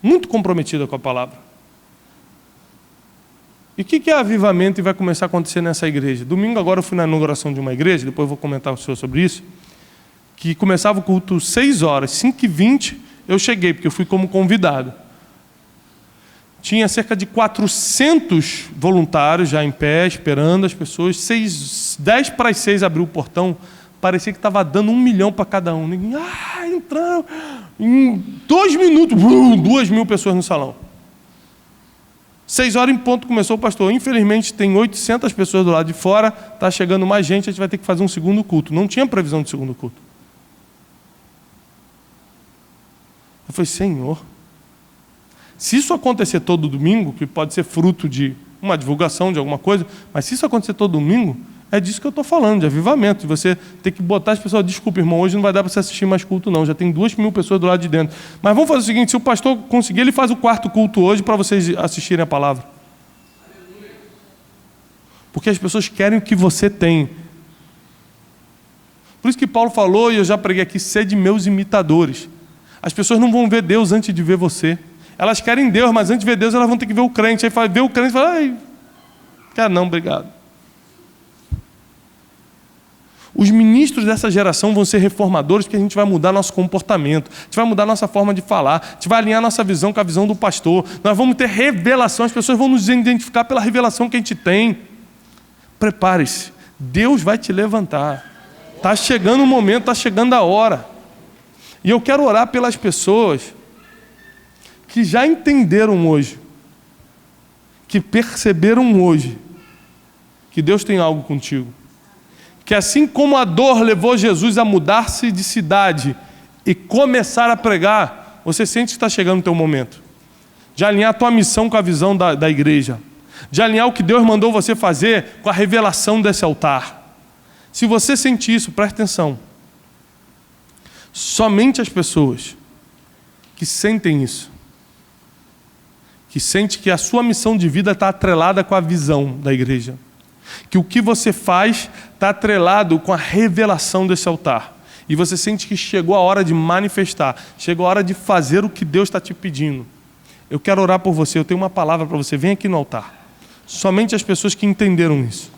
[SPEAKER 1] Muito comprometida com a palavra. E o que é avivamento e vai começar a acontecer nessa igreja? Domingo agora eu fui na inauguração de uma igreja, depois eu vou comentar com o senhor sobre isso, que começava o culto 6 horas, 5h20 eu cheguei, porque eu fui como convidado. Tinha cerca de 400 voluntários já em pé, esperando as pessoas. 10 para as 6 abriu o portão, parecia que estava dando 1 milhão para cada um. Ninguém, entrando. Em 2 minutos, 2.000 pessoas no salão. 6 horas em ponto começou o pastor. Infelizmente tem 800 pessoas do lado de fora, está chegando mais gente, a gente vai ter que fazer um segundo culto. Não tinha previsão de segundo culto. Eu falei, Senhor, se isso acontecer todo domingo, que pode ser fruto de uma divulgação de alguma coisa, mas se isso acontecer todo domingo, é disso que eu estou falando, de avivamento, de você ter que botar as pessoas, desculpa irmão, hoje não vai dar para você assistir mais culto não, já tem 2.000 pessoas do lado de dentro. Mas vamos fazer o seguinte, se o pastor conseguir, ele faz o 4º culto hoje para vocês assistirem a palavra. Porque as pessoas querem o que você tem. Por isso que Paulo falou, e eu já preguei aqui, sede meus imitadores. As pessoas não vão ver Deus antes de ver você. Elas querem Deus, mas antes de ver Deus, elas vão ter que ver o crente. Aí vai ver o crente e fala, ai, cara, não, obrigado. Os ministros dessa geração vão ser reformadores porque a gente vai mudar nosso comportamento, a gente vai mudar nossa forma de falar, a gente vai alinhar nossa visão com a visão do pastor, nós vamos ter revelação, as pessoas vão nos identificar pela revelação que a gente tem. Prepare-se, Deus vai te levantar. Está chegando o momento, está chegando a hora. E eu quero orar pelas pessoas que já entenderam hoje, que perceberam hoje, que Deus tem algo contigo. Que assim como a dor levou Jesus a mudar-se de cidade e começar a pregar, você sente que está chegando o teu momento. De alinhar a tua missão com a visão da igreja. De alinhar o que Deus mandou você fazer com a revelação desse altar. Se você sente isso, preste atenção. Somente as pessoas que sentem isso, que sente que a sua missão de vida está atrelada com a visão da igreja, que o que você faz está atrelado com a revelação desse altar, e você sente que chegou a hora de manifestar, chegou a hora de fazer o que Deus está te pedindo. Eu quero orar por você, eu tenho uma palavra para você, vem aqui no altar. Somente as pessoas que entenderam isso.